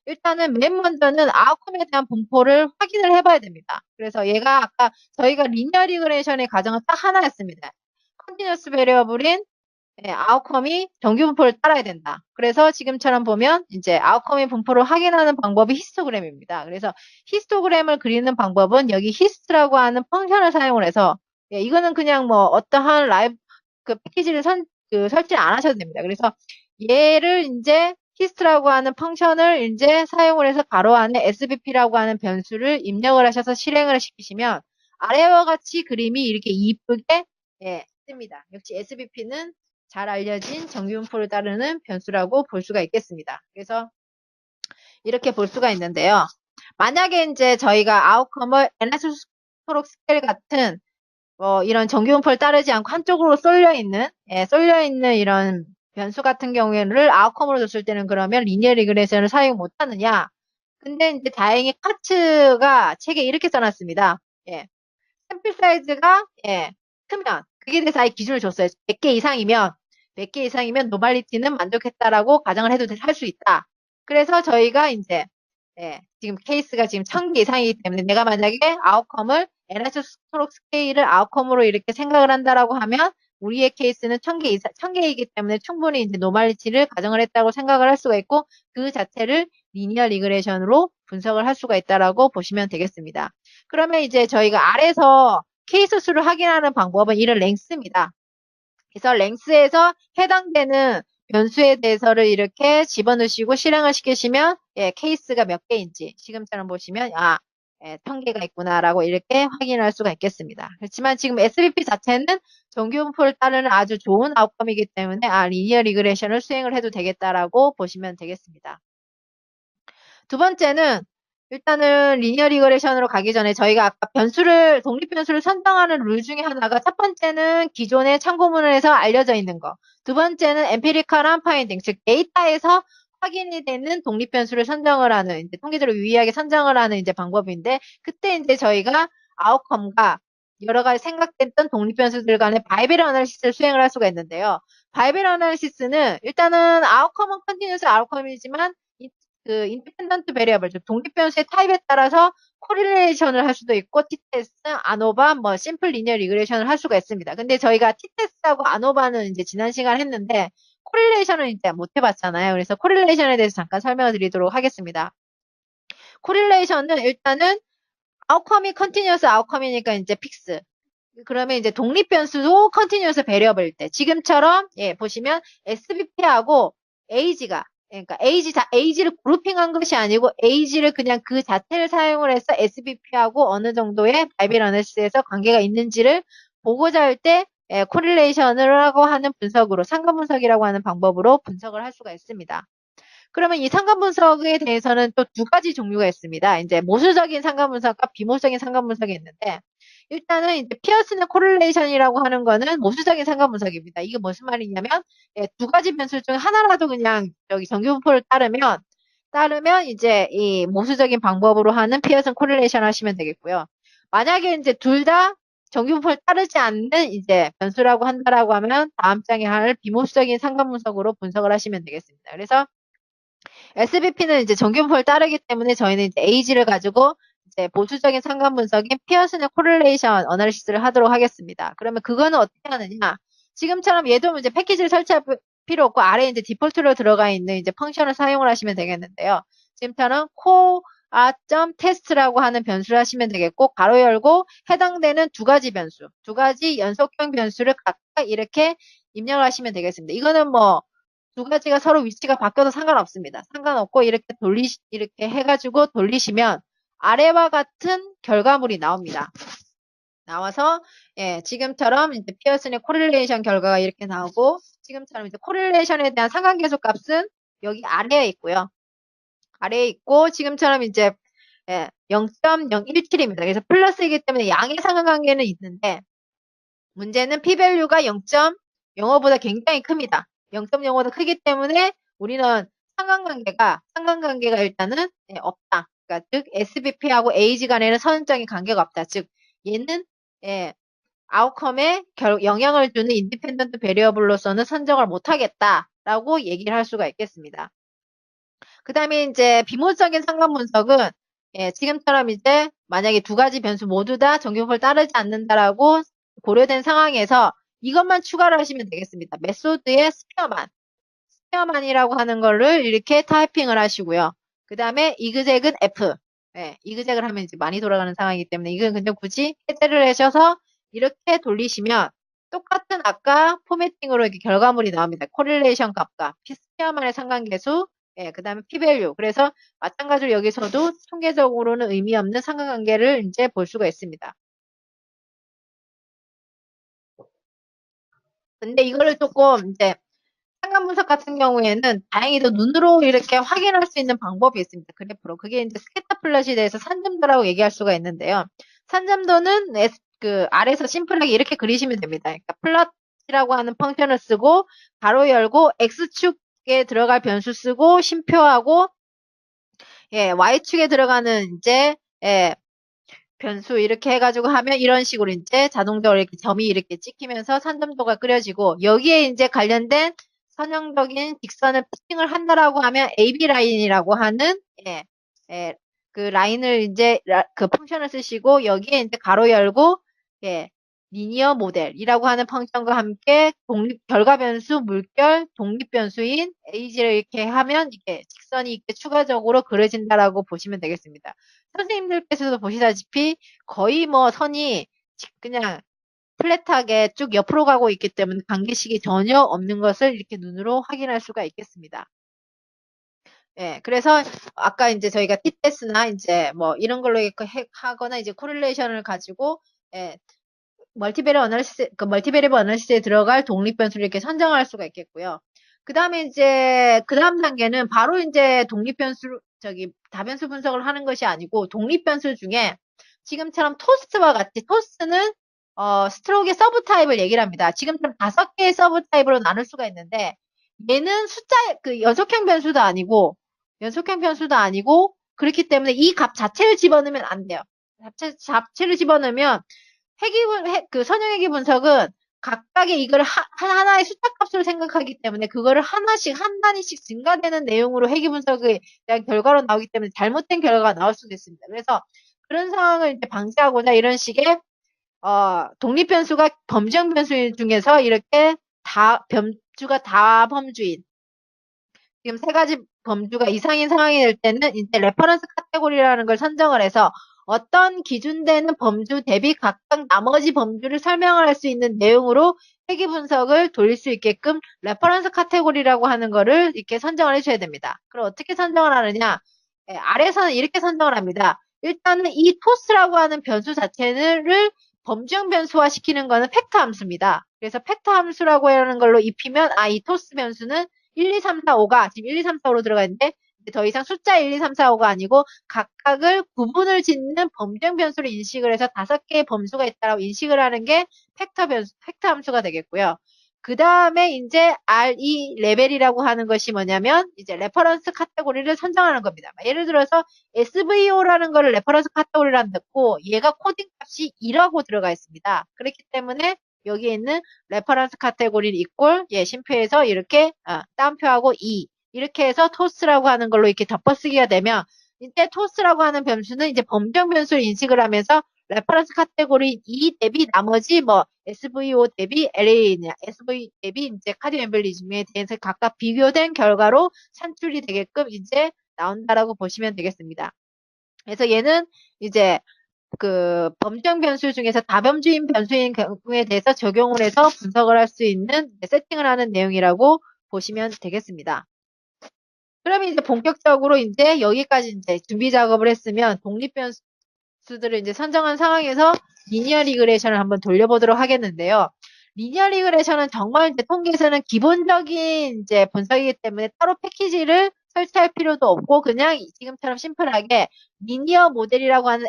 일단은 맨 먼저는 아웃컴에 대한 분포를 확인을 해봐야 됩니다. 그래서 얘가 아까 저희가 리니어 리그레이션의 가정은 딱 하나였습니다. 컨티뉴어스 베리어블인 아웃컴이 정규 분포를 따라야 된다. 그래서 지금처럼 보면 이제 아웃컴의 분포를 확인하는 방법이 히스토그램입니다. 그래서 히스토그램을 그리는 방법은 여기 히스트라고 하는 펑션을 사용을 해서 이거는 그냥 뭐 어떠한 라이브 그 패키지를 설치 안 하셔도 됩니다. 그래서 얘를 이제 히스트라고 하는 펑션을 이제 사용을 해서 가로 안에 SVP라고 하는 변수를 입력을 하셔서 실행을 시키시면 아래와 같이 그림이 이렇게 이쁘게 뜹니다. 역시 SVP는 잘 알려진 정규분포를 따르는 변수라고 볼 수가 있겠습니다. 그래서 이렇게 볼 수가 있는데요. 만약에 이제 저희가 아웃컴을 에나스토록 스케일 같은 이런 정규분포를 따르지 않고 한쪽으로 쏠려 있는 이런 변수 같은 경우에는 아웃컴으로 줬을 때는 그러면 리니어 리그레션을 사용 못 하느냐? 근데 이제 다행히 카츠가 책에 이렇게 써놨습니다. 샘플 사이즈가 크면 그게 대해서 아예 기준을 줬어요. 100개 이상이면 노멀리티는 만족했다라고 가정을 해도 할 수 있다. 그래서 저희가 이제 지금 케이스가 지금 1000개 이상이기 때문에 내가 만약에 아웃컴을 에나스토록 스케일을 아웃컴으로 이렇게 생각을 한다라고 하면 우리의 케이스는 1000개이기 때문에 충분히 이제 노멀리티를 가정을 했다고 생각을 할 수가 있고 그 자체를 리니어 리그레션으로 분석을 할 수가 있다라고 보시면 되겠습니다. 그러면 이제 저희가 아래서 케이스 수를 확인하는 방법은 이런 랭스입니다. 그래서 랭스에서 해당되는 변수에 대해서를 이렇게 집어넣으시고 실행을 시키시면 케이스가 몇 개인지 지금처럼 보시면 1000개가 있구나라고 이렇게 확인할 수가 있겠습니다. 그렇지만 지금 SVP 자체는 정규분포를 따르는 아주 좋은 아웃컴이기 때문에 리니어 리그레션을 수행을 해도 되겠다라고 보시면 되겠습니다. 두 번째는 일단은 리니어 리그레션으로 가기 전에 저희가 아까 독립 변수를 선정하는 룰 중에 하나가 첫 번째는 기존의 참고문헌에서 알려져 있는 거. 두 번째는 엠피리컬 언파인딩, 즉 데이터에서 확인이 되는 독립 변수를 선정을 하는, 이제 통계적으로 유의하게 선정을 하는 이제 방법인데, 그때 이제 저희가 아웃컴과 여러 가지 생각됐던 독립 변수들 간의 바이벨 어널리시스를 수행을 할 수가 있는데요. 바이벨 어널리시스는 일단은 아웃컴은 컨티뉴스 아웃컴이지만 그 인디펜던트 베리어블, 즉 독립 변수의 타입에 따라서 코릴레이션을 할 수도 있고 t-테스트, 아노바, 뭐 심플 리니어 리그레이션을 할 수가 있습니다. 근데 저희가 t-테스트하고 아노바는 이제 지난 시간 했는데 코릴레이션은 이제 못 해봤잖아요. 그래서 코릴레이션에 대해서 잠깐 설명을 드리도록 하겠습니다. 코릴레이션은 일단은 아웃컴이 컨티뉴어스 아웃컴이니까 이제 픽스. 그러면 이제 독립 변수도 컨티뉴어스 베리어블일 때 지금처럼 보시면 SBP하고 age가 그러니까 age를 그룹핑한 것이 아니고 age를 그냥 그 자체를 사용을 해서 SBP하고 어느 정도의 바이벨 어널리시스에서 관계가 있는지를 보고자 할 때 코릴레이션을 하고 하는 분석으로 상관 분석이라고 하는 방법으로 분석을 할 수가 있습니다. 그러면 이 상관 분석에 대해서는 또 두 가지 종류가 있습니다. 이제 모수적인 상관 분석과 비모수적인 상관 분석이 있는데 일단은 이제 피어슨의 코릴레이션이라고 하는 거는 모수적인 상관 분석입니다. 이게 무슨 말이냐면 두 가지 변수 중 하나라도 그냥 여기 정규분포를 따르면 이제 이 모수적인 방법으로 하는 피어슨 코릴레이션 하시면 되겠고요. 만약에 이제 둘 다 정규분포를 따르지 않는 이제 변수라고 한다라고 하면 다음 장에 할 비모수적인 상관 분석으로 분석을 하시면 되겠습니다. 그래서 SBP는 이제 정규분포를 따르기 때문에 저희는 이제 AG를 가지고 이제 보수적인 상관 분석인 피어슨의 코릴레이션 어널리시스를 하도록 하겠습니다. 그러면 그거는 어떻게 하느냐? 지금처럼 얘도 이제 패키지를 설치할 필요 없고 아래에 이제 디폴트로 들어가 있는 이제 펑션을 사용을 하시면 되겠는데요. 지금처럼 core.test라고 하는 변수를 하시면 되겠고 가로 열고 해당되는 두 가지 변수, 두 가지 연속형 변수를 각각 이렇게 입력을 하시면 되겠습니다. 이거는 뭐 두 가지가 서로 위치가 바뀌어도 상관없습니다. 상관없고 이렇게 해가지고 돌리시면 아래와 같은 결과물이 나옵니다. 나와서 지금처럼 이제 피어슨의 코릴레이션 결과가 이렇게 나오고 지금처럼 이제 코릴레이션에 대한 상관계수 값은 여기 아래에 있고요. 아래에 있고 지금처럼 이제 0.017입니다. 그래서 플러스이기 때문에 양의 상관관계는 있는데 문제는 p-value가 0.05보다 굉장히 큽니다. 0.05보다 크기 때문에 우리는 상관관계가 일단은 없다. 그러니까 즉 SBP하고 AG 간에는 선언적인 관계가 없다. 즉 얘는 아웃컴에 영향을 주는 인디펜던트 베리어블로서는 선정을 못하겠다라고 얘기를 할 수가 있겠습니다. 그 다음에 이제 비모적인 상관 분석은 지금처럼 이제 만약에 두 가지 변수 모두 다 정규분포를 따르지 않는다라고 고려된 상황에서 이것만 추가를 하시면 되겠습니다. 메소드의 스페어만이라고 하는 거를 이렇게 타이핑을 하시고요. 그 다음에 이그젝은 F. 이그젝을 하면 이제 많이 돌아가는 상황이기 때문에 이건 그냥 굳이 해제를 하셔서 이렇게 돌리시면 똑같은 아까 포매팅으로 이렇게 결과물이 나옵니다. 코릴레이션 값과 스페어만의 상관계수, 그 다음에 p-value. 그래서 마찬가지로 여기서도 통계적으로는 의미 없는 상관관계를 이제 볼 수가 있습니다. 근데 이거를 조금 이제 상관 분석 같은 경우에는 다행히도 눈으로 이렇게 확인할 수 있는 방법이 있습니다. 그래프로. 그게 이제 스캐터 플롯에 대해서 산점도라고 얘기할 수가 있는데요. 산점도는 그 아래에서 심플하게 이렇게 그리시면 됩니다. 그러니까 플롯이라고 하는 펑션을 쓰고 가로 열고 x축에 들어갈 변수 쓰고 심표하고 y축에 들어가는 이제 변수 이렇게 해가지고 하면 이런 식으로 이제 자동적으로 이렇게 점이 이렇게 찍히면서 산점도가 그려지고 여기에 이제 관련된 선형적인 직선을 피팅을 한다라고 하면 AB 라인이라고 하는 그 라인을 이제 그 펑션을 쓰시고 여기에 이제 가로 열고 리니어 모델이라고 하는 펑션과 함께 결과 변수 물결 독립 변수인 AG를 이렇게 하면 이게 직선이 이렇게 추가적으로 그려진다라고 보시면 되겠습니다. 선생님들께서도 보시다시피 거의 뭐 선이 그냥 플랫하게 쭉 옆으로 가고 있기 때문에 관계식이 전혀 없는 것을 이렇게 눈으로 확인할 수가 있겠습니다. 그래서 아까 이제 저희가 t-test나 이제 뭐 이런 걸로 하거나 이제 코릴레이션을 가지고 멀티베리블 어널리시스에 들어갈 독립 변수를 이렇게 선정할 수가 있겠고요. 그 다음에 이제 그 다음 단계는 바로 이제 독립 변수 다변수 분석을 하는 것이 아니고 독립변수 중에 지금처럼 토스트와 같이 토스트는 스트로크의 서브 타입을 얘기를 합니다. 지금처럼 5개의 서브 타입으로 나눌 수가 있는데 얘는 연속형 변수도 아니고 그렇기 때문에 이 값 자체를 집어넣으면 안 돼요. 자체를 집어넣으면 선형회귀 분석은 각각의 이걸 하나의 숫자 값으로 생각하기 때문에 그거를 한 단위씩 증가되는 내용으로 회귀 분석에 대한 결과로 나오기 때문에 잘못된 결과가 나올 수도 있습니다. 그래서 그런 상황을 이제 방지하고자 이런 식의 독립변수가 범주형 변수 중에서 이렇게 범주가 다범주인 지금 3가지 범주가 이상인 상황이 될 때는 이제 레퍼런스 카테고리라는 걸 선정을 해서 어떤 기준되는 범주 대비 각각 나머지 범주를 설명을 할 수 있는 내용으로 회귀 분석을 돌릴 수 있게끔 레퍼런스 카테고리라고 하는 거를 이렇게 선정을 해줘야 됩니다. 그럼 어떻게 선정을 하느냐? 아래에서는 이렇게 선정을 합니다. 일단은 이 토스라고 하는 변수 자체를 범주형 변수화 시키는 거는 팩터 함수입니다. 그래서 팩터 함수라고 하는 걸로 입히면 이 토스 변수는 1, 2, 3, 4, 5가 지금 1, 2, 3, 4, 5로 들어가 있는데 더 이상 숫자 1, 2, 3, 4, 5가 아니고 각각을 구분을 짓는 범주형 변수로 인식을 해서 5개의 범수가 있다라고 인식을 하는 게 팩터 함수가 되겠고요. 그 다음에 이제 RE 레벨이라고 하는 것이 뭐냐면 이제 레퍼런스 카테고리를 선정하는 겁니다. 예를 들어서 SVO라는 거를 레퍼런스 카테고리로 한다고 얘가 코딩 값이 2라고 들어가 있습니다. 그렇기 때문에 여기에 있는 레퍼런스 카테고리를 이꼴 심표해서 이렇게 따옴표하고 2 이렇게 해서 토스라고 하는 걸로 이렇게 덮어쓰기가 되면 이제 토스라고 하는 변수는 이제 범주형 변수를 인식을 하면서 레퍼런스 카테고리 2 대비 나머지 SVO 대비 LA냐, SV 대비 이제 카디오 엠블리즘에 대해서 각각 비교된 결과로 산출이 되게끔 이제 나온다라고 보시면 되겠습니다. 그래서 얘는 이제 범주형 변수 중에서 다범주인 변수인 경우에 대해서 적용을 해서 분석을 할 수 있는 세팅을 하는 내용이라고 보시면 되겠습니다. 그러면 이제 본격적으로 이제 여기까지 이제 준비 작업을 했으면 독립 변수들을 이제 선정한 상황에서 리니어 리그레이션을 한번 돌려보도록 하겠는데요. 리니어 리그레이션은 정말 이제 통계에서는 기본적인 이제 분석이기 때문에 따로 패키지를 설치할 필요도 없고 그냥 지금처럼 심플하게 리니어 모델이라고 하는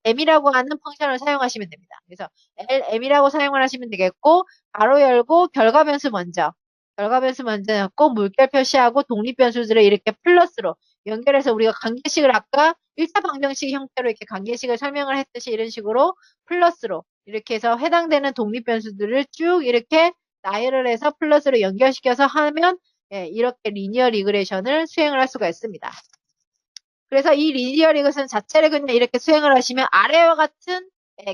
LM이라고 하는 펑션을 사용하시면 됩니다. 그래서 LM이라고 사용을 하시면 되겠고 가로 열고 결과 변수 먼저 넣고 물결 표시하고 독립 변수들을 이렇게 플러스로 연결해서 우리가 관계식을 아까 1차 방정식 형태로 이렇게 관계식을 설명을 했듯이 이런 식으로 플러스로 이렇게 해서 해당되는 독립 변수들을 쭉 이렇게 나열을 해서 플러스로 연결시켜서 하면 이렇게 리니어 리그레이션을 수행을 할 수가 있습니다. 그래서 이 리니어 리그레이션 자체를 그냥 이렇게 수행을 하시면 아래와 같은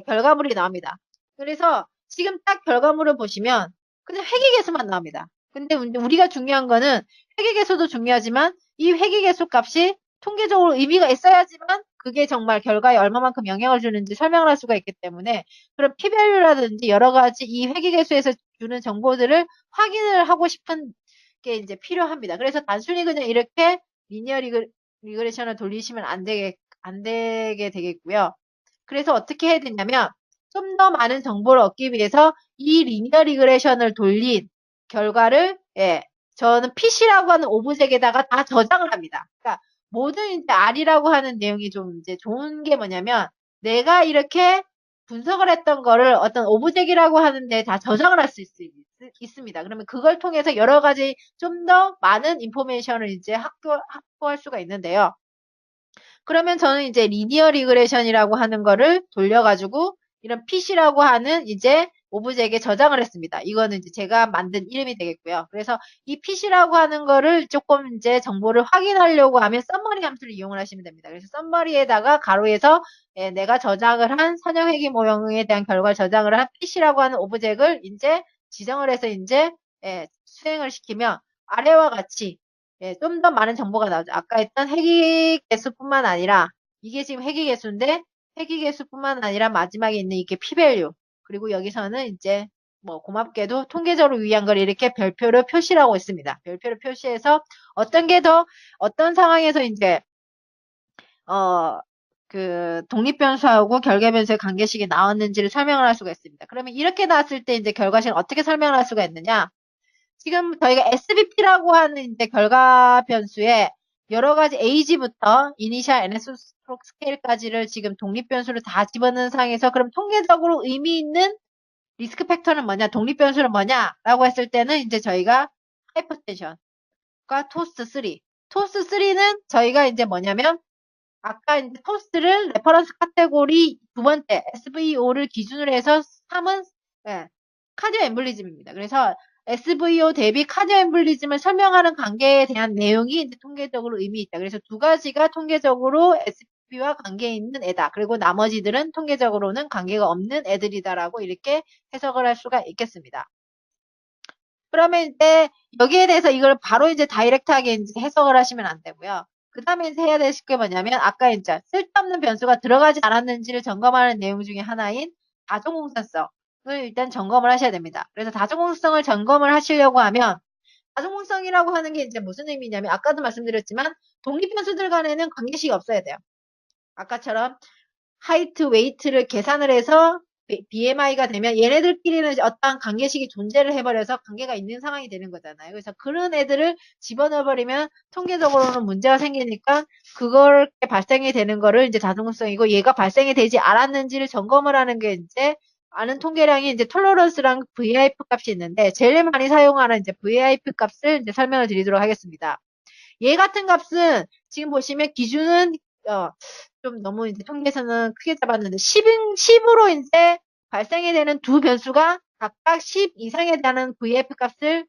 결과물이 나옵니다. 그래서 지금 딱 결과물을 보시면 그냥 회귀계수만 나옵니다. 근데 우리가 중요한 거는 회귀계수도 중요하지만 이 회귀계수 값이 통계적으로 의미가 있어야지만 그게 정말 결과에 얼마만큼 영향을 주는지 설명을 할 수가 있기 때문에 그런 P-value라든지 여러 가지 이 회귀계수에서 주는 정보들을 확인을 하고 싶은 게 이제 필요합니다. 그래서 단순히 그냥 이렇게 리니어 리그레이션을 돌리시면 안 되게 되겠고요. 그래서 어떻게 해야 되냐면 좀 더 많은 정보를 얻기 위해서 이 리니어 리그레이션을 돌린 결과를 저는 PC라고 하는 오브젝에다가 다 저장을 합니다. 그러니까 모든 이제 R이라고 하는 내용이 좀 이제 좋은 게 뭐냐면 내가 이렇게 분석을 했던 거를 어떤 오브젝이라고 하는데 다 저장을 할 수 있습니다. 그러면 그걸 통해서 여러 가지 좀 더 많은 인포메이션을 이제 확보할 수가 있는데요. 그러면 저는 이제 리니어 리그레이션이라고 하는 거를 돌려가지고 이런 PC라고 하는 이제 오브젝에 저장을 했습니다. 이거는 이제 제가 만든 이름이 되겠고요. 그래서 이 PC라고 하는 거를 조금 이제 정보를 확인하려고 하면 썸머리 함수를 이용을 하시면 됩니다. 그래서 썸머리에다가 가로에서 내가 저장을 한 선형회귀 모형에 대한 결과를 저장을 한 PC라고 하는 오브젝을 이제 지정을 해서 이제 수행을 시키면 아래와 같이 좀 더 많은 정보가 나오죠. 아까 했던 회귀 개수뿐만 아니라 이게 지금 회귀 개수인데 회귀 개수뿐만 아니라 마지막에 있는 이게 P-value 그리고 여기서는 이제 고맙게도 통계적으로 위한 걸 이렇게 별표를 표시하고 있습니다. 별표를 표시해서 어떤 상황에서 이제 독립변수하고 결계변수의 관계식이 나왔는지를 설명을 할 수가 있습니다. 그러면 이렇게 나왔을 때 이제 결과식을 어떻게 설명을 할 수가 있느냐? 지금 저희가 SVP라고 하는 이제 결과 변수에 여러 가지 에이지부터 이니셜 NS 스트로크 스케일까지를 지금 독립변수를 다 집어넣은 상황에서 그럼 통계적으로 의미 있는 리스크 팩터는 뭐냐, 독립변수는 뭐냐라고 했을 때는 이제 저희가 하이퍼텐션과 토스트 3. 토스트 3는 저희가 이제 뭐냐면 아까 이제 토스트를 레퍼런스 카테고리 두 번째 SVO를 기준으로 해서 3은 카디오 엠블리즘입니다. 그래서 SVO 대비 카디오 엠블리즘을 설명하는 관계에 대한 내용이 이제 통계적으로 의미 있다. 그래서 두 가지가 통계적으로 SV와 관계 있는 애다. 그리고 나머지들은 통계적으로는 관계가 없는 애들이다라고 이렇게 해석을 할 수가 있겠습니다. 그러면 이제 여기에 대해서 이걸 바로 이제 다이렉트하게 이제 해석을 하시면 안 되고요. 그 다음에 이제 해야 될 게 뭐냐면 아까 이제 쓸데없는 변수가 들어가지 않았는지를 점검하는 내용 중에 하나인 다중공산성을 일단 점검을 하셔야 됩니다. 그래서 다중공산성을 점검을 하시려고 하면 다중공산성이라고 하는 게 이제 무슨 의미냐면 아까도 말씀드렸지만 독립변수들 간에는 관계식이 없어야 돼요. 아까처럼 하이트, 웨이트를 계산을 해서 BMI가 되면 얘네들끼리는 어떠한 관계식이 존재를 해버려서 관계가 있는 상황이 되는 거잖아요. 그래서 그런 애들을 집어넣어버리면 통계적으로는 문제가 생기니까 그걸 발생이 되는 거를 이제 다중성이고 얘가 발생이 되지 않았는지를 점검을 하는 게 이제 아는 통계량이 이제 톨러런스랑 VIF 값이 있는데 제일 많이 사용하는 이제 VIF 값을 이제 설명을 드리도록 하겠습니다. 얘 같은 값은 지금 보시면 기준은 좀 너무 이제 통계에서는 크게 잡았는데 10으로 이제 발생이 되는 두 변수가 각각 10 이상에 대한 VF 값을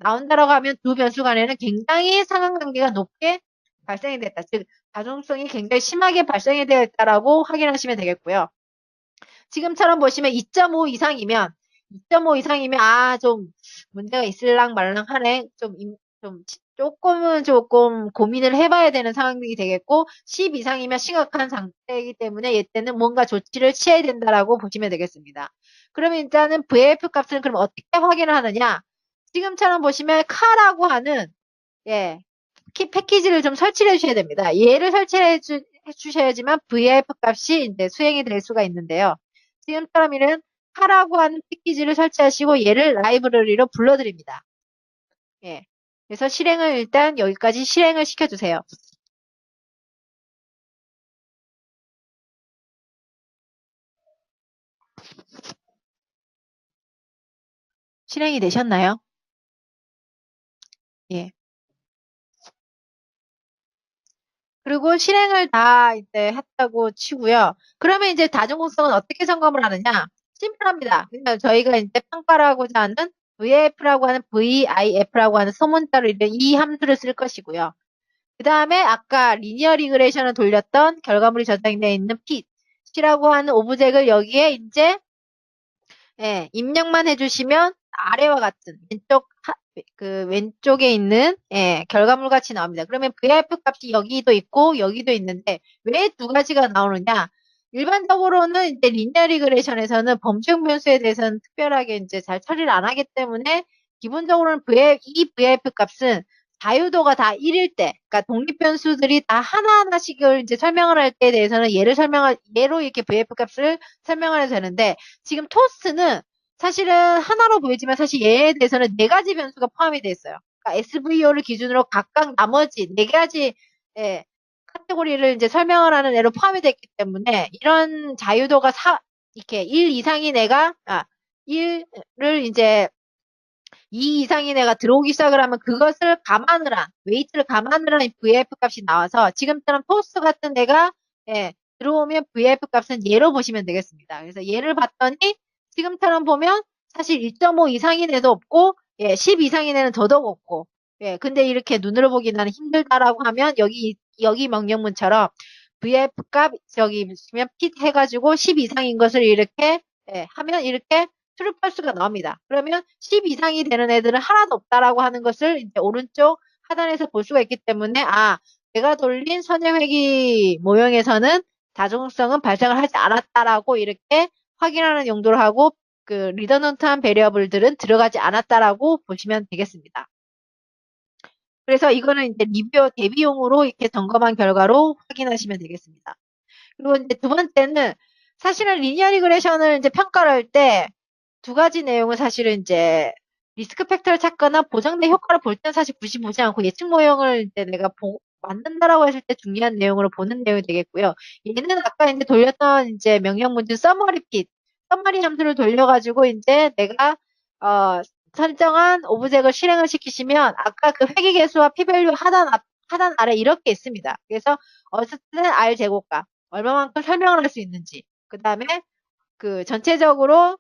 나온다라고 하면 두 변수 간에는 굉장히 상관관계가 높게 발생이 됐다. 즉 다중성이 굉장히 심하게 발생이 되었다라고 확인하시면 되겠고요. 지금처럼 보시면 2.5 이상이면 좀 문제가 있을랑 말랑 하네. 조금 고민을 해봐야 되는 상황이 되겠고 10 이상이면 심각한 상태이기 때문에 이때는 뭔가 조치를 취해야 된다라고 보시면 되겠습니다. 그러면 일단은 VF 값을 그럼 어떻게 확인을 하느냐? 지금처럼 보시면 카라고 하는 키 패키지를 좀 설치를 해주셔야 됩니다. 얘를 설치해 주셔야지만 VF 값이 이제 수행이 될 수가 있는데요. 지금처럼 이는 카라고 하는 패키지를 설치하시고 얘를 라이브러리로 불러드립니다. 그래서 실행을 일단 여기까지 실행을 시켜주세요. 실행이 되셨나요? 예. 그리고 실행을 다 이제 했다고 치고요. 그러면 이제 다중공성은 어떻게 점검을 하느냐? 심플합니다. 그러니까 저희가 이제 평가하고자 하는 VIF라고 하는 VIF라고 하는 소문자로 이 함수를 쓸 것이고요. 그 다음에 아까 리니어 리그레이션을 돌렸던 결과물이 저장되어 있는 pit이라고 하는 오브젝을 여기에 이제 입력만 해주시면 아래와 같은 왼쪽에 있는 결과물 같이 나옵니다. 그러면 VIF 값이 여기도 있고 여기도 있는데 왜 두 가지가 나오느냐? 일반적으로는 이제 리니어 리그레이션에서는 범중 변수에 대해서는 특별하게 이제 잘 처리를 안 하기 때문에 기본적으로는 이 VIF 값은 자유도가 다 1일 때, 그러니까 독립 변수들이 다 하나하나씩을 이제 설명을 할 때에 대해서는 얘로 이렇게 VIF 값을 설명을 해도 되는데, 지금 토스트는 사실은 하나로 보이지만 사실 얘에 대해서는 네 가지 변수가 포함이 되어 있어요. 그러니까 SVO를 기준으로 각각 나머지 네 가지 카테고리를 이제 설명을 하는 애로 포함이 됐기 때문에 이런 자유도가 이렇게 1 이상인 애가 1을 이제 2 이상인 애가 들어오기 시작을 하면 그것을 감안을 한 웨이트를 감안을 한 VF 값이 나와서 지금처럼 토스 같은 애가 들어오면 VF 값은 얘로 보시면 되겠습니다. 그래서 얘를 봤더니 지금처럼 보면 사실 1.5 이상인 애도 없고 10 이상인 애는 더더욱 없고 근데 이렇게 눈으로 보기 나는 힘들다라고 하면 여기 명령문처럼 VF 값 저기 보시면 핏 해가지고 10 이상인 것을 이렇게 하면 이렇게 트루 펄스가 나옵니다. 그러면 10 이상이 되는 애들은 하나도 없다라고 하는 것을 이제 오른쪽 하단에서 볼 수가 있기 때문에 내가 돌린 선형회귀 모형에서는 다중성은 발생을 하지 않았다라고 이렇게 확인하는 용도로 하고 그 리더넌트한 베리어블들은 들어가지 않았다라고 보시면 되겠습니다. 그래서 이거는 이제 리뷰 대비용으로 이렇게 점검한 결과로 확인하시면 되겠습니다. 그리고 이제 두 번째는 사실은 리니어 리그레이션을 이제 평가를 할 때 두 가지 내용은 사실은 이제 리스크 팩터를 찾거나 보장된 효과를 볼 때는 사실 굳이 보지 않고 예측 모형을 이제 내가 만든다라고 했을 때 중요한 내용으로 보는 내용이 되겠고요. 얘는 아까 이제 돌렸던 이제 명령문제 서머리 함수를 돌려가지고 이제 내가 설정한 오브젝을 실행을 시키시면 아까 그 회귀계수와 p밸류 하단 아래 이렇게 있습니다. 그래서 어쨌든 R 제곱값 얼마만큼 설명을 할 수 있는지 그 다음에 그 전체적으로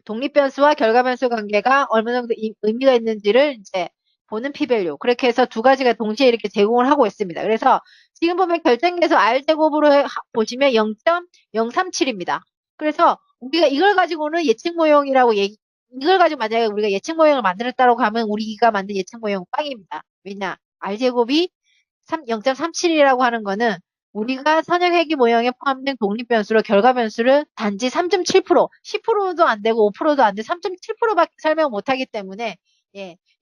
독립변수와 결과변수 관계가 어느 정도 의미가 있는지를 이제 보는 p밸류 그렇게 해서 두 가지가 동시에 이렇게 제공을 하고 있습니다. 그래서 지금 보면 결정계수 R제곱으로 보시면 0.037입니다. 그래서 우리가 이걸 가지고는 예측 모형이라고 이걸 가지고 만약에 우리가 예측 모형을 만들었다고 하면 우리가 만든 예측 모형은 빵입니다. 왜냐? R제곱이 0.37이라고 하는 거는 우리가 선형회귀 모형에 포함된 독립변수로 결과변수를 단지 3.7%, 10%도 안 되고 5%도 안 돼 3.7%밖에 설명 못하기 때문에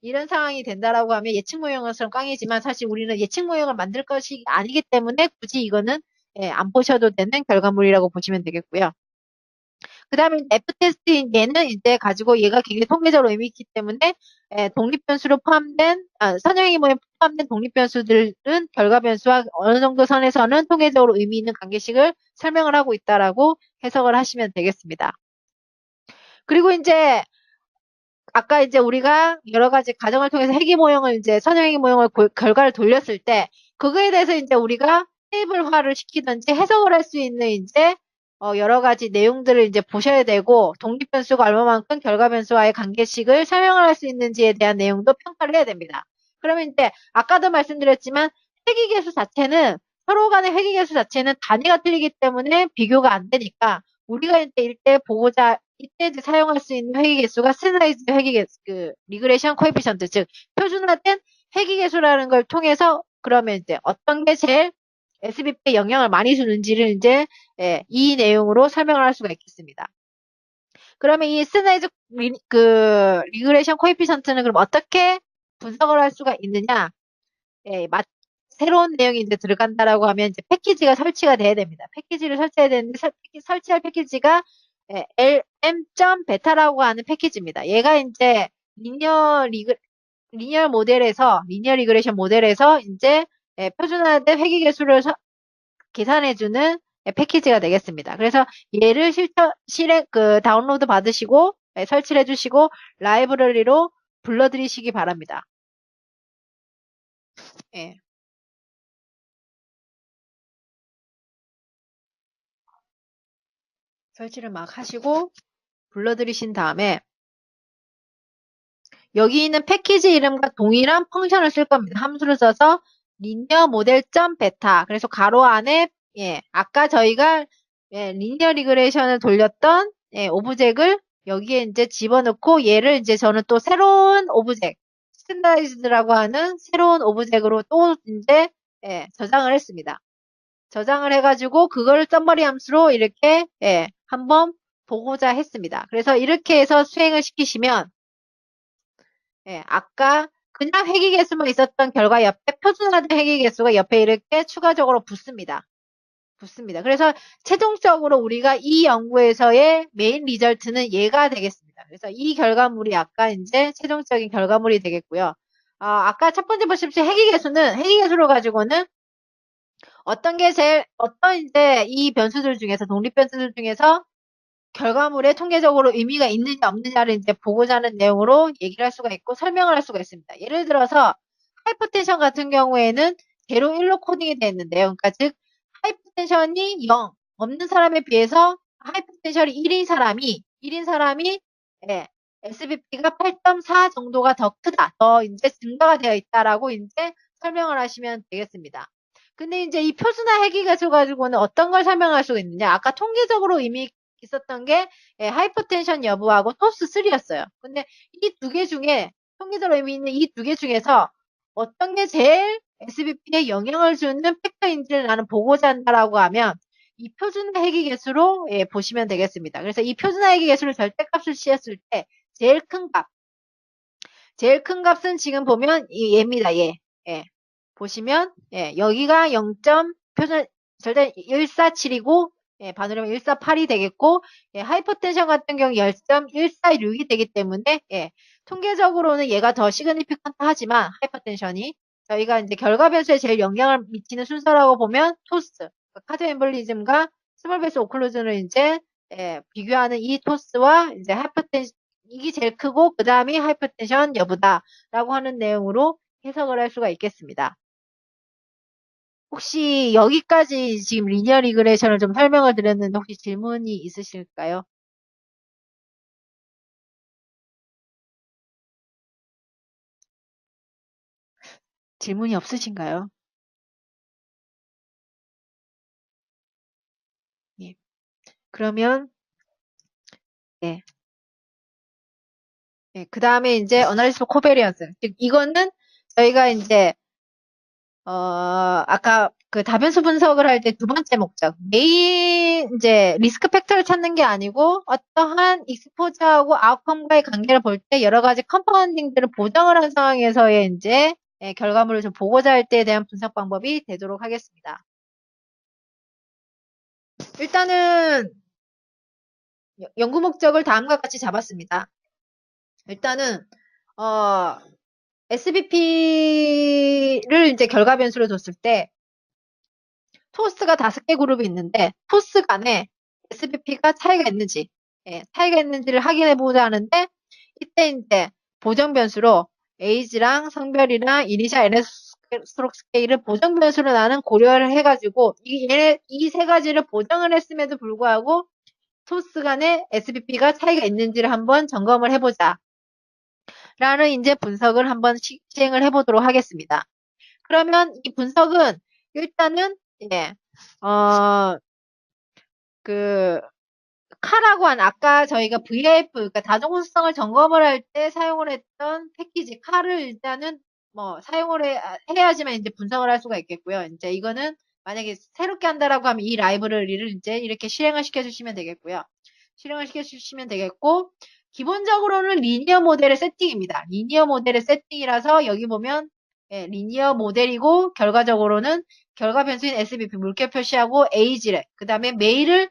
이런 상황이 된다라고 하면 예측 모형으로서는 꽝이지만 사실 우리는 예측 모형을 만들 것이 아니기 때문에 굳이 이거는 안 보셔도 되는 결과물이라고 보시면 되겠고요. 그 다음에 F테스트인 얘는 이제 가지고 얘가 굉장히 통계적으로 의미 있기 때문에 독립변수로 포함된 선형의 모에 포함된 독립변수들은 결과변수와 어느 정도 선에서는 통계적으로 의미 있는 관계식을 설명을 하고 있다라고 해석을 하시면 되겠습니다. 그리고 이제 아까 이제 우리가 여러 가지 가정을 통해서 회귀 모형을 이제 선형의 모형을 결과를 돌렸을 때 그거에 대해서 이제 우리가 테이블화를 시키든지 해석을 할 수 있는 이제 여러 가지 내용들을 이제 보셔야 되고 독립변수가 얼마만큼 결과변수와의 관계식을 설명을 할 수 있는지에 대한 내용도 평가를 해야 됩니다. 그러면 이제 아까도 말씀드렸지만 회귀계수 자체는 서로 간의 회귀계수 자체는 단위가 틀리기 때문에 비교가 안 되니까 우리가 이때 이제 사용할 수 있는 회귀계수가 스탠다이즈 회귀계수, 리그레이션 코에피션트, 즉 표준화된 회귀계수라는 걸 통해서 그러면 이제 어떤 게 제일 SBP에 영향을 많이 주는지를 이제 이 내용으로 설명을 할 수가 있겠습니다. 그러면 이 스탠다이즈 리그레이션 코에피션트는 그럼 어떻게 분석을 할 수가 있느냐? 새로운 내용이 이제 들어간다라고 하면 이제 패키지가 설치가 돼야 됩니다. 패키지를 설치해야 되는데 설치할 패키지가 lm.beta라고 하는 패키지입니다. 얘가 이제 리니어 리그레이션 모델에서 이제 표준화된 회귀계수를 계산해주는 패키지가 되겠습니다. 그래서 얘를 다운로드 받으시고 설치를 해주시고 라이브러리로 불러들이시기 바랍니다. 예. 설치를 막 하시고 불러들이신 다음에 여기 있는 패키지 이름과 동일한 펑션을 쓸 겁니다. 함수를 써서 linear model.beta 그래서 가로 안에 아까 저희가 리니어 리그레이션을 돌렸던 오브젝을 여기에 이제 집어넣고 얘를 이제 저는 또 새로운 오브젝 스탠다이즈드라고 하는 새로운 오브젝으로 또 이제 저장을 했습니다. 저장을 해가지고 그걸 썸머리 함수로 이렇게 한번 보고자 했습니다. 그래서 이렇게 해서 수행을 시키시면 아까 그냥 회귀계수만 있었던 결과 옆에 표준화된 회귀계수가 옆에 이렇게 추가적으로 붙습니다. 그래서 최종적으로 우리가 이 연구에서의 메인 리절트는 얘가 되겠습니다. 그래서 이 결과물이 아까 이제 최종적인 결과물이 되겠고요. 아까 첫 번째 보십시오. 회귀계수로 가지고는 어떤 이제 이 변수들 중에서, 독립변수들 중에서 결과물에 통계적으로 의미가 있느냐 없느냐를 이제 보고자 하는 내용으로 얘기를 할 수가 있고 설명을 할 수가 있습니다. 예를 들어서 하이퍼텐션 같은 경우에는 제로 1로 코딩이 되어 있는데요. 그러니까 즉 하이퍼텐션이 0 없는 사람에 비해서 하이퍼텐션이 1인 사람이 SBP가 8.4 정도가 더 크다. 더 이제 증가가 되어 있다라고 이제 설명을 하시면 되겠습니다. 근데 이제 이 표준화 회귀계수 가지고는 어떤 걸 설명할 수가 있느냐? 아까 통계적으로 의미 있었던 게 하이퍼텐션 여부하고 토스3였어요. 근데 이 두 개 중에 통계적으로 의미 있는 이 두 개 중에서 어떤 게 제일 SBP에 영향을 주는 팩터인지를 나는 보고자 한다라고 하면 이 표준화 회귀계수로 보시면 되겠습니다. 그래서 이 표준화 회귀계수를 절대값을 씌웠을 때 제일 큰 값은 지금 보면 얘입니다. 얘. 보시면 여기가 0. 절대 147이고 반으로면 148이 되겠고 하이퍼텐션 같은 경우 0.146이 되기 때문에 통계적으로는 얘가 더 시그니피컨트 하지만 하이퍼텐션이 저희가 이제 결과 변수에 제일 영향을 미치는 순서라고 보면 토스, 카드 엠볼리즘과 스몰 베이스 오클루전을 이제 비교하는 이 토스와 이제 하이퍼텐션 이게 제일 크고 그 다음이 하이퍼텐션 여부다라고 하는 내용으로 해석을 할 수가 있겠습니다. 혹시 여기까지 지금 리니어 리그레이션을 좀 설명을 드렸는데 혹시 질문이 있으실까요? 질문이 없으신가요? 예. 그러면 예. 예. 그 다음에 이제 어널리스 코베리언스. 즉 이거는 저희가 이제 아까 그 다변수 분석을 할 때 두 번째 목적. 메인, 이제, 리스크 팩터를 찾는 게 아니고, 어떠한 익스포저하고 아웃컴과의 관계를 볼 때 여러 가지 컴파운딩들을 보정을 한 상황에서의 이제, 결과물을 좀 보고자 할 때에 대한 분석 방법이 되도록 하겠습니다. 일단은, 연구 목적을 다음과 같이 잡았습니다. 일단은, 어, SBP를 이제 결과 변수로 줬을 때, 토스가 5개 그룹이 있는데 토스 간에 SBP가 차이가 있는지 차이가 있는지를 확인해 보자 하는데 이때 이제 보정 변수로 에이지랑 성별이랑 이니셜 NS 스트로크 스케일을 보정 변수로 나는 고려를 해가지고 이 세 가지를 보정을 했음에도 불구하고 토스 간에 SBP가 차이가 있는지를 한번 점검을 해보자 라는 이제 분석을 한번 시행을 해보도록 하겠습니다. 그러면 이 분석은 일단은 어, 그, 카라고 한 아까 저희가 VIF, 그러니까 다중호수성을 점검을 할 때 사용을 했던 패키지 카를 일단은 뭐 사용을 해야지만 이제 분석을 할 수가 있겠고요. 이제 이거는 만약에 새롭게 한다라고 하면 이 라이브러리를 이제 이렇게 실행을 시켜주시면 되겠고요. 실행을 시켜주시면 되겠고, 기본적으로는 리니어 모델의 세팅입니다. 리니어 모델의 세팅이라서 여기 보면 리니어 모델이고 결과적으로는 결과 변수인 SBP 물결 표시하고 에이지를 그 다음에 메일을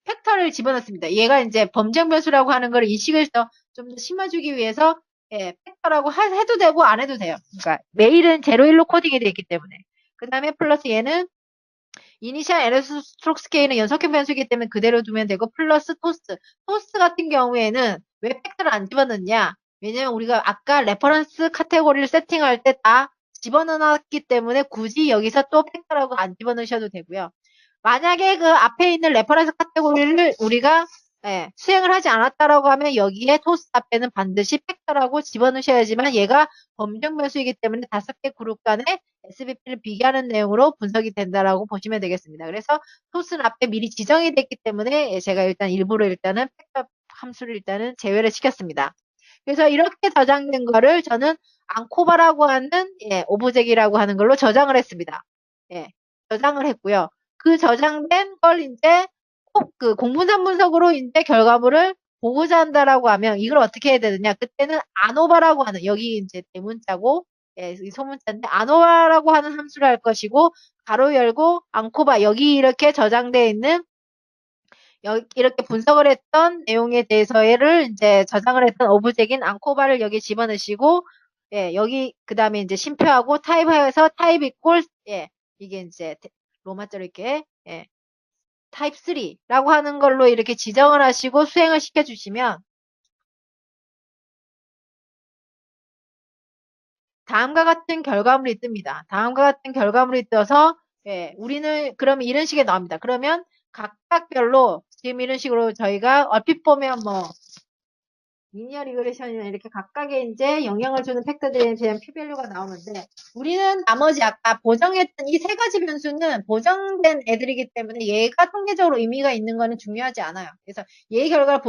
팩터를 집어넣습니다. 얘가 이제 범정 변수라고 하는 걸 인식을 좀 더 심어주기 위해서 팩터라고 해도 되고 안 해도 돼요. 그러니까 메일은 0일로 코딩이 되어 있기 때문에 그 다음에 플러스 얘는 이니셜 NS 스트로크 스케일은 연속형 변수이기 때문에 그대로 두면 되고 플러스 토스트. 토스트 같은 경우에는 왜 팩터를 안 집어넣냐? 왜냐면 우리가 아까 레퍼런스 카테고리를 세팅할 때 다 집어넣었기 때문에 굳이 여기서 또 팩터라고 안 집어넣으셔도 되고요. 만약에 그 앞에 있는 레퍼런스 카테고리를 우리가 수행을 하지 않았다라고 하면 여기에 토스 앞에는 반드시 팩터라고 집어넣으셔야지만 얘가 범정 변수이기 때문에 5개 그룹 간의 SBP를 비교하는 내용으로 분석이 된다라고 보시면 되겠습니다. 그래서 토스는 앞에 미리 지정이 됐기 때문에 제가 일단 일부러 일단은 팩터 함수를 일단은 제외를 시켰습니다. 그래서 이렇게 저장된 거를 저는 앙코바라고 하는 오브젝이라고 하는 걸로 저장을 했습니다. 저장을 했고요. 그 저장된 걸 이제 꼭 그 공분산 분석으로 이제 결과물을 보고자 한다라고 하면 이걸 어떻게 해야 되느냐? 그때는 아노바라고 하는 여기 이제 대문자고 이 소문자인데 아노바라고 하는 함수를 할 것이고 가로 열고 앙코바 여기 이렇게 저장되어 있는 이렇게 분석을 했던 내용에 대해서를 이제 저장을 했던 오브젝인 앙코바를 여기 집어넣으시고 여기 그 다음에 이제 심표하고 타입해서 타입 이꼴 이게 이제 로마자로 이렇게 타입 3라고 하는 걸로 이렇게 지정을 하시고 수행을 시켜주시면 다음과 같은 결과물이 뜹니다. 다음과 같은 결과물이 떠서 우리는 그러면 이런 식의 나옵니다. 그러면 각각별로 지금 이런 식으로 저희가 얼핏 보면 뭐 리니어 리그레이션이나 이렇게 각각의 이제 영향을 주는 팩터들에 대한 P-밸류가 나오는데 우리는 나머지 아까 보정했던 이 세 가지 변수는 보정된 애들이기 때문에 얘가 통계적으로 의미가 있는 거는 중요하지 않아요. 그래서 얘 결과를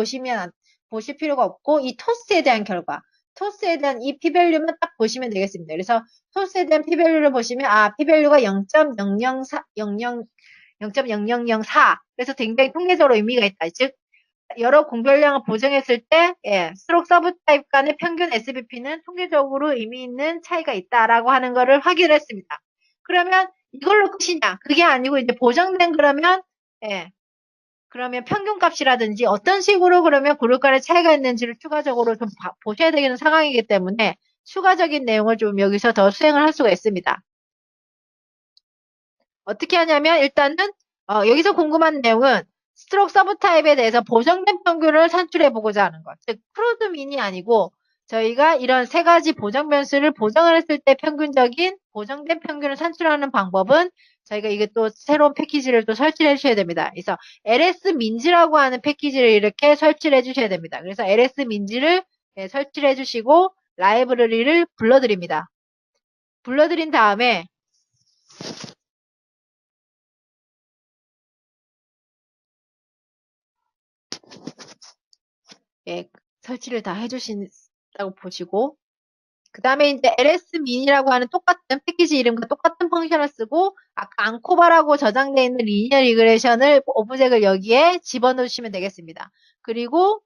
보실 필요가 없고 이 토스에 대한 결과 토스에 대한 이 P-밸류만 딱 보시면 되겠습니다. 그래서 토스에 대한 P-밸류를 보시면 P-밸류가 0.004 0.0004 그래서 굉장히 통계적으로 의미가 있다. 즉 여러 공별량을 보정했을 때 스트로크 서브 타입 간의 평균 SBP는 통계적으로 의미 있는 차이가 있다라고 하는 거를 확인을 했습니다. 그러면 이걸로 끝이냐? 그게 아니고 이제 보정된 그러면 평균값이라든지 어떤 식으로 그러면 그룹 간의 차이가 있는지를 추가적으로 좀 보셔야 되는 상황이기 때문에 추가적인 내용을 좀 여기서 더 수행을 할 수가 있습니다. 어떻게 하냐면 일단은 여기서 궁금한 내용은 스트록 서브 타입에 대해서 보정된 평균을 산출해 보고자 하는 것. 즉 크루드 민이 아니고 저희가 이런 세 가지 보정 변수를 보정을 했을 때 평균적인 보정된 평균을 산출하는 방법은 저희가 이게 또 새로운 패키지를 또 설치를 해주셔야 됩니다. 그래서 ls민지라고 하는 패키지를 이렇게 설치를 해주셔야 됩니다. 그래서 ls민지를 설치를 해주시고 라이브러리를 불러드립니다. 불러드린 다음에 설치를 다 해주신다고 보시고 그 다음에 이제 ls민이라고 하는 똑같은 패키지 이름과 똑같은 펑션을 쓰고 아까 앙코바라고 저장되어 있는 리니어 리그레션을 오브젝을 여기에 집어넣으시면 되겠습니다. 그리고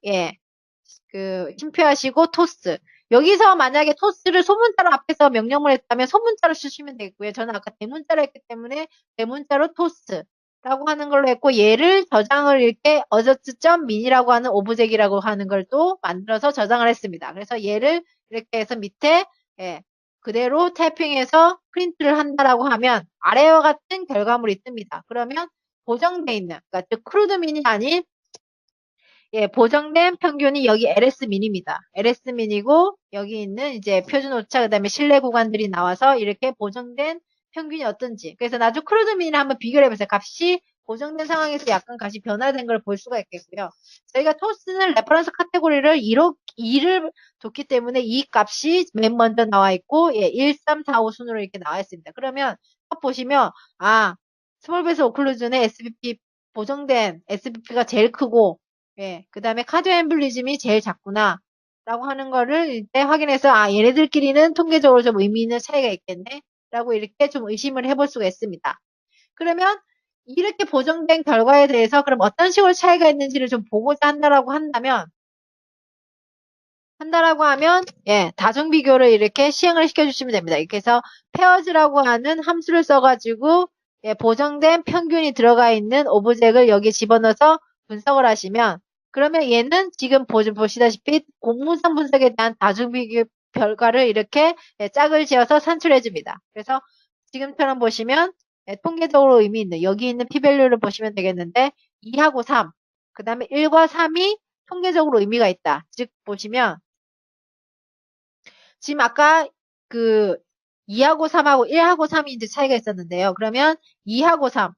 침표하시고 토스. 여기서 만약에 토스를 소문자로 앞에서 명령을 했다면 소문자로 쓰시면 되겠고요. 저는 아까 대문자로 했기 때문에 대문자로 토스라고 하는 걸로 했고 얘를 저장을 이렇게 adjust.min이라고 하는 오브젝이라고 하는 걸 또 만들어서 저장을 했습니다. 그래서 얘를 이렇게 해서 밑에 그대로 타이핑해서 프린트를 한다라고 하면 아래와 같은 결과물이 뜹니다. 그러면 보정돼 있는, 그러니까 즉 크루드민이 아닌 보정된 평균이 여기 LS민입니다. LS민이고 여기 있는 이제 표준 오차 그다음에 신뢰 구간들이 나와서 이렇게 보정된 평균이 어떤지. 그래서 나중 크루드민이랑 한번 비교를 해보세요. 값이 보정된 상황에서 약간 값이 변화된 걸 볼 수가 있겠고요. 저희가 토스는 레퍼런스 카테고리를 2를 뒀기 때문에 이 값이 맨 먼저 나와 있고 1, 3, 4, 5 순으로 이렇게 나와 있습니다. 그러면 보시면 스몰 베이스 오클루전의 SBP 보정된 SBP가 제일 크고 그 다음에 카드 엠블리즘이 제일 작구나 라고 하는 거를 이때 확인해서 얘네들끼리는 통계적으로 좀 의미 있는 차이가 있겠네 라고 이렇게 좀 의심을 해볼 수가 있습니다. 그러면 이렇게 보정된 결과에 대해서 그럼 어떤 식으로 차이가 있는지를 좀 보고자 한다라고 하면 다중 비교를 이렇게 시행을 시켜주시면 됩니다. 이렇게 해서 페어즈라고 하는 함수를 써가지고 보정된 평균이 들어가 있는 오브젝을 여기 집어넣어서 분석을 하시면 그러면 얘는 지금 보시다시피 공무상 분석에 대한 다중 비교 결과를 이렇게 짝을 지어서 산출해 줍니다. 그래서 지금처럼 보시면 통계적으로 의미 있는 여기 있는 p-value를 보시면 되겠는데 2하고 3, 그 다음에 1과 3이 통계적으로 의미가 있다. 즉 보시면 지금 아까 2하고 3하고 1하고 3이 이제 차이가 있었는데요. 그러면 2하고 3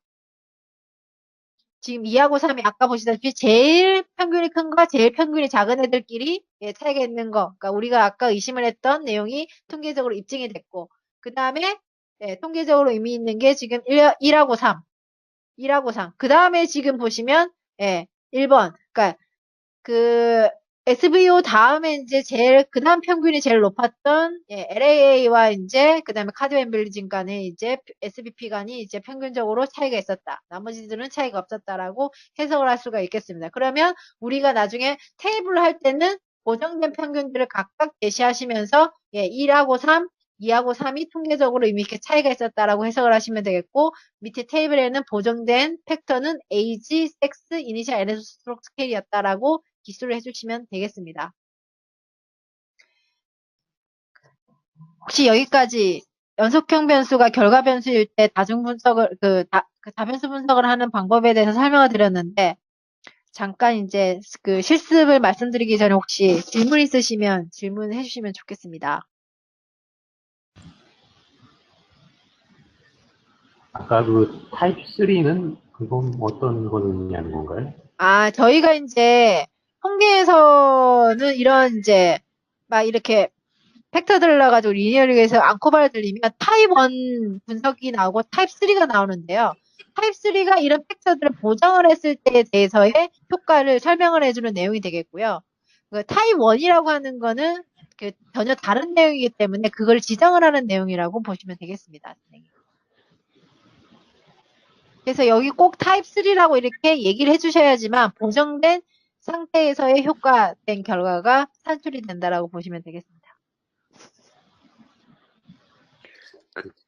지금 2하고 3이 아까 보시다시피 제일 평균이 큰 거, 제일 평균이 작은 애들끼리 차이가 있는 거. 그러니까 우리가 아까 의심을 했던 내용이 통계적으로 입증이 됐고 그 다음에 통계적으로 의미 있는 게 지금 1하고 3. 1하고 3. 그 다음에 지금 보시면 1번. 그러니까 SVO 다음에 이제 그 다음 평균이 제일 높았던 LAA와 이제 그 다음에 카드 엠블리즘 간의 이제 SBP 간이 이제 평균적으로 차이가 있었다. 나머지들은 차이가 없었다라고 해석을 할 수가 있겠습니다. 그러면 우리가 나중에 테이블을 할 때는 보정된 평균들을 각각 제시하시면서 1하고 3, 2하고 3이 통계적으로 의미 있게 차이가 있었다라고 해석을 하시면 되겠고 밑에 테이블에는 보정된 팩터는 age, sex, initial and stroke 스케일이었다라고 기술을 해주시면 되겠습니다. 혹시 여기까지 연속형 변수가 결과 변수일 때 다중 분석을 다변수 분석을 하는 방법에 대해서 설명을 드렸는데 잠깐 이제 실습을 말씀드리기 전에 혹시 질문 있으시면 질문해 주시면 좋겠습니다. 아까 타입 3는 그건 어떤 걸 의미하는 건가요? 저희가 이제 통계에서는 이런 이제 막 이렇게 팩터 들러가지고 리니어리그에서 앙코바를 들리면 타입 1 분석이 나오고 타입 3가 나오는데요. 타입 3가 이런 팩터들을 보정을 했을 때에 대해서의 효과를 설명을 해주는 내용이 되겠고요. 타입 1이라고 하는 거는 전혀 다른 내용이기 때문에 그걸 지정을 하는 내용이라고 보시면 되겠습니다. 그래서 여기 꼭 타입 3라고 이렇게 얘기를 해주셔야지만 보정된 상태에서의 효과된 결과가 산출이 된다라고 보시면 되겠습니다.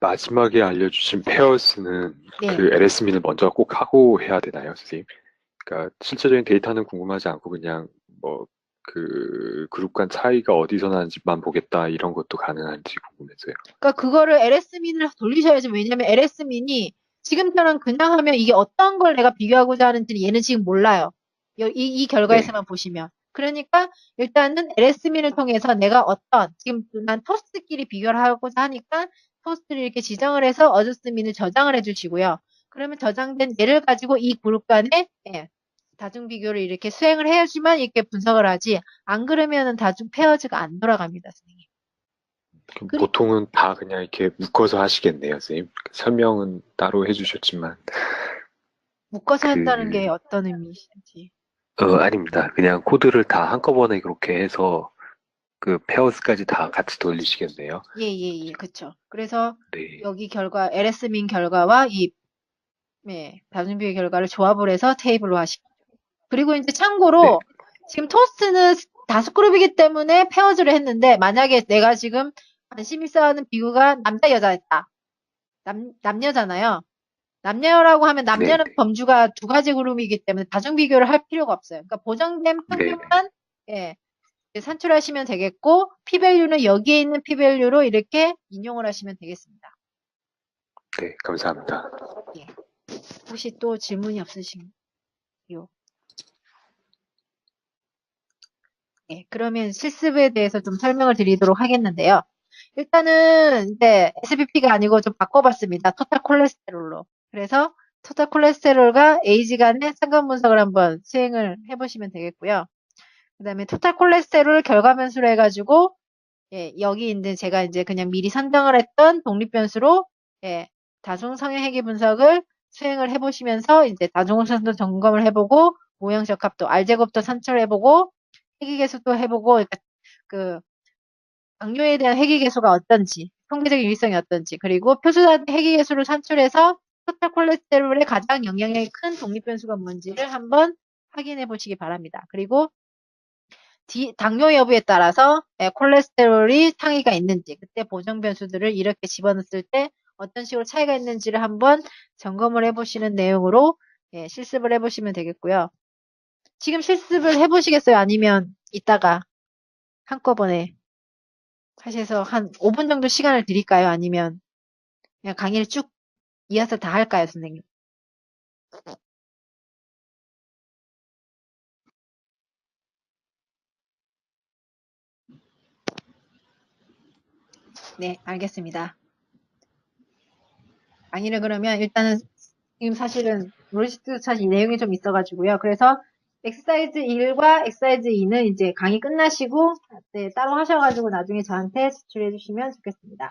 마지막에 알려주신 페어스는 네. LS민을 먼저 꼭 하고 해야 되나요, 선생님? 그러니까 실제적인 데이터는 궁금하지 않고 그냥 그 그룹 간 차이가 어디서 나는지만 보겠다 이런 것도 가능한지 궁금해서요. 그러니까 그거를 LS민을 돌리셔야지. 왜냐면 LS민이 지금처럼 그냥 하면 이게 어떤 걸 내가 비교하고자 하는지는 얘는 지금 몰라요. 이 네, 결과에서만 보시면. 그러니까 일단은 LS민을 통해서 내가 지금 난 토스트끼리 비교를 하고자 하니까 토스트를 이렇게 지정을 해서 어저스민을 저장을 해주시고요. 그러면 저장된 얘를 가지고 이 그룹 간에 예, 다중 비교를 이렇게 수행을 해야지만 이렇게 분석을 하지. 안 그러면은 다중 페어즈가 안 돌아갑니다, 선생님. 그럼 그리 보통은 다 그냥 이렇게 묶어서 하시겠네요, 선생님. 설명은 따로 해주셨지만 묶어서 한다는 게 그 어떤 의미이신지. 아닙니다. 그냥 코드를 다 한꺼번에 그렇게 해서 그 페어스까지 다 같이 돌리시겠네요. 예, 예, 예, 그쵸. 그래서 네, 여기 결과, LS민 결과와 이, 예, 다중비의 결과를 조합을 해서 테이블화시키죠. 그리고 이제 네, 참고로 지금 토스트는 다수 그룹이기 때문에 페어즈를 했는데 만약에 내가 지금 관심 있어 하는 비교가 남자, 여자였다. 남녀잖아요. 남녀라고 하면 네, 남녀는 범주가 두 가지 그룹이기 때문에 다중 비교를 할 필요가 없어요. 그러니까 보정된 네, 네, 평균만 예, 산출하시면 되겠고 p-value는 여기에 있는 p-value로 이렇게 인용을 하시면 되겠습니다. 네, 감사합니다. 예. 혹시 또 질문이 없으신가요? 예, 그러면 실습에 대해서 좀 설명을 드리도록 하겠는데요. 일단은 이제 SBP가 아니고 좀 바꿔봤습니다. 토탈 콜레스테롤로. 그래서 토탈 콜레스테롤과 에이지 간의 상관 분석을 한번 수행을 해보시면 되겠고요. 그 다음에 토탈 콜레스테롤 결과 변수로 해가지고 예, 여기 있는 제가 이제 그냥 미리 선정을 했던 독립 변수로 예, 다중 성형 회귀 분석을 수행을 해보시면서 이제 다중성도 점검을 해보고 모형 적합도 R제곱도 산출해보고 회귀 계수도 해보고 그러니까 그 당뇨에 대한 회귀 계수가 어떤지 통계적인 유의성이 어떤지 그리고 표준화 회귀 계수를 산출해서 토탈 콜레스테롤에 가장 영향력이 큰 독립 변수가 뭔지를 한번 확인해 보시기 바랍니다. 그리고 당뇨 여부에 따라서 콜레스테롤이 상위가 있는지 그때 보정 변수들을 이렇게 집어넣었을 때 어떤 식으로 차이가 있는지를 한번 점검을 해보시는 내용으로 실습을 해보시면 되겠고요. 지금 실습을 해보시겠어요? 아니면 이따가 한꺼번에 하셔서 한 5분 정도 시간을 드릴까요? 아니면 그냥 강의를 쭉 이어서 다 할까요, 선생님? 네, 알겠습니다. 강의를 그러면 일단은 지금 사실은 롤시트 사실 내용이 좀 있어가지고요. 그래서 엑서사이즈 1과 엑서사이즈 2는 이제 강의 끝나시고 네, 따로 하셔가지고 나중에 저한테 제출해 주시면 좋겠습니다.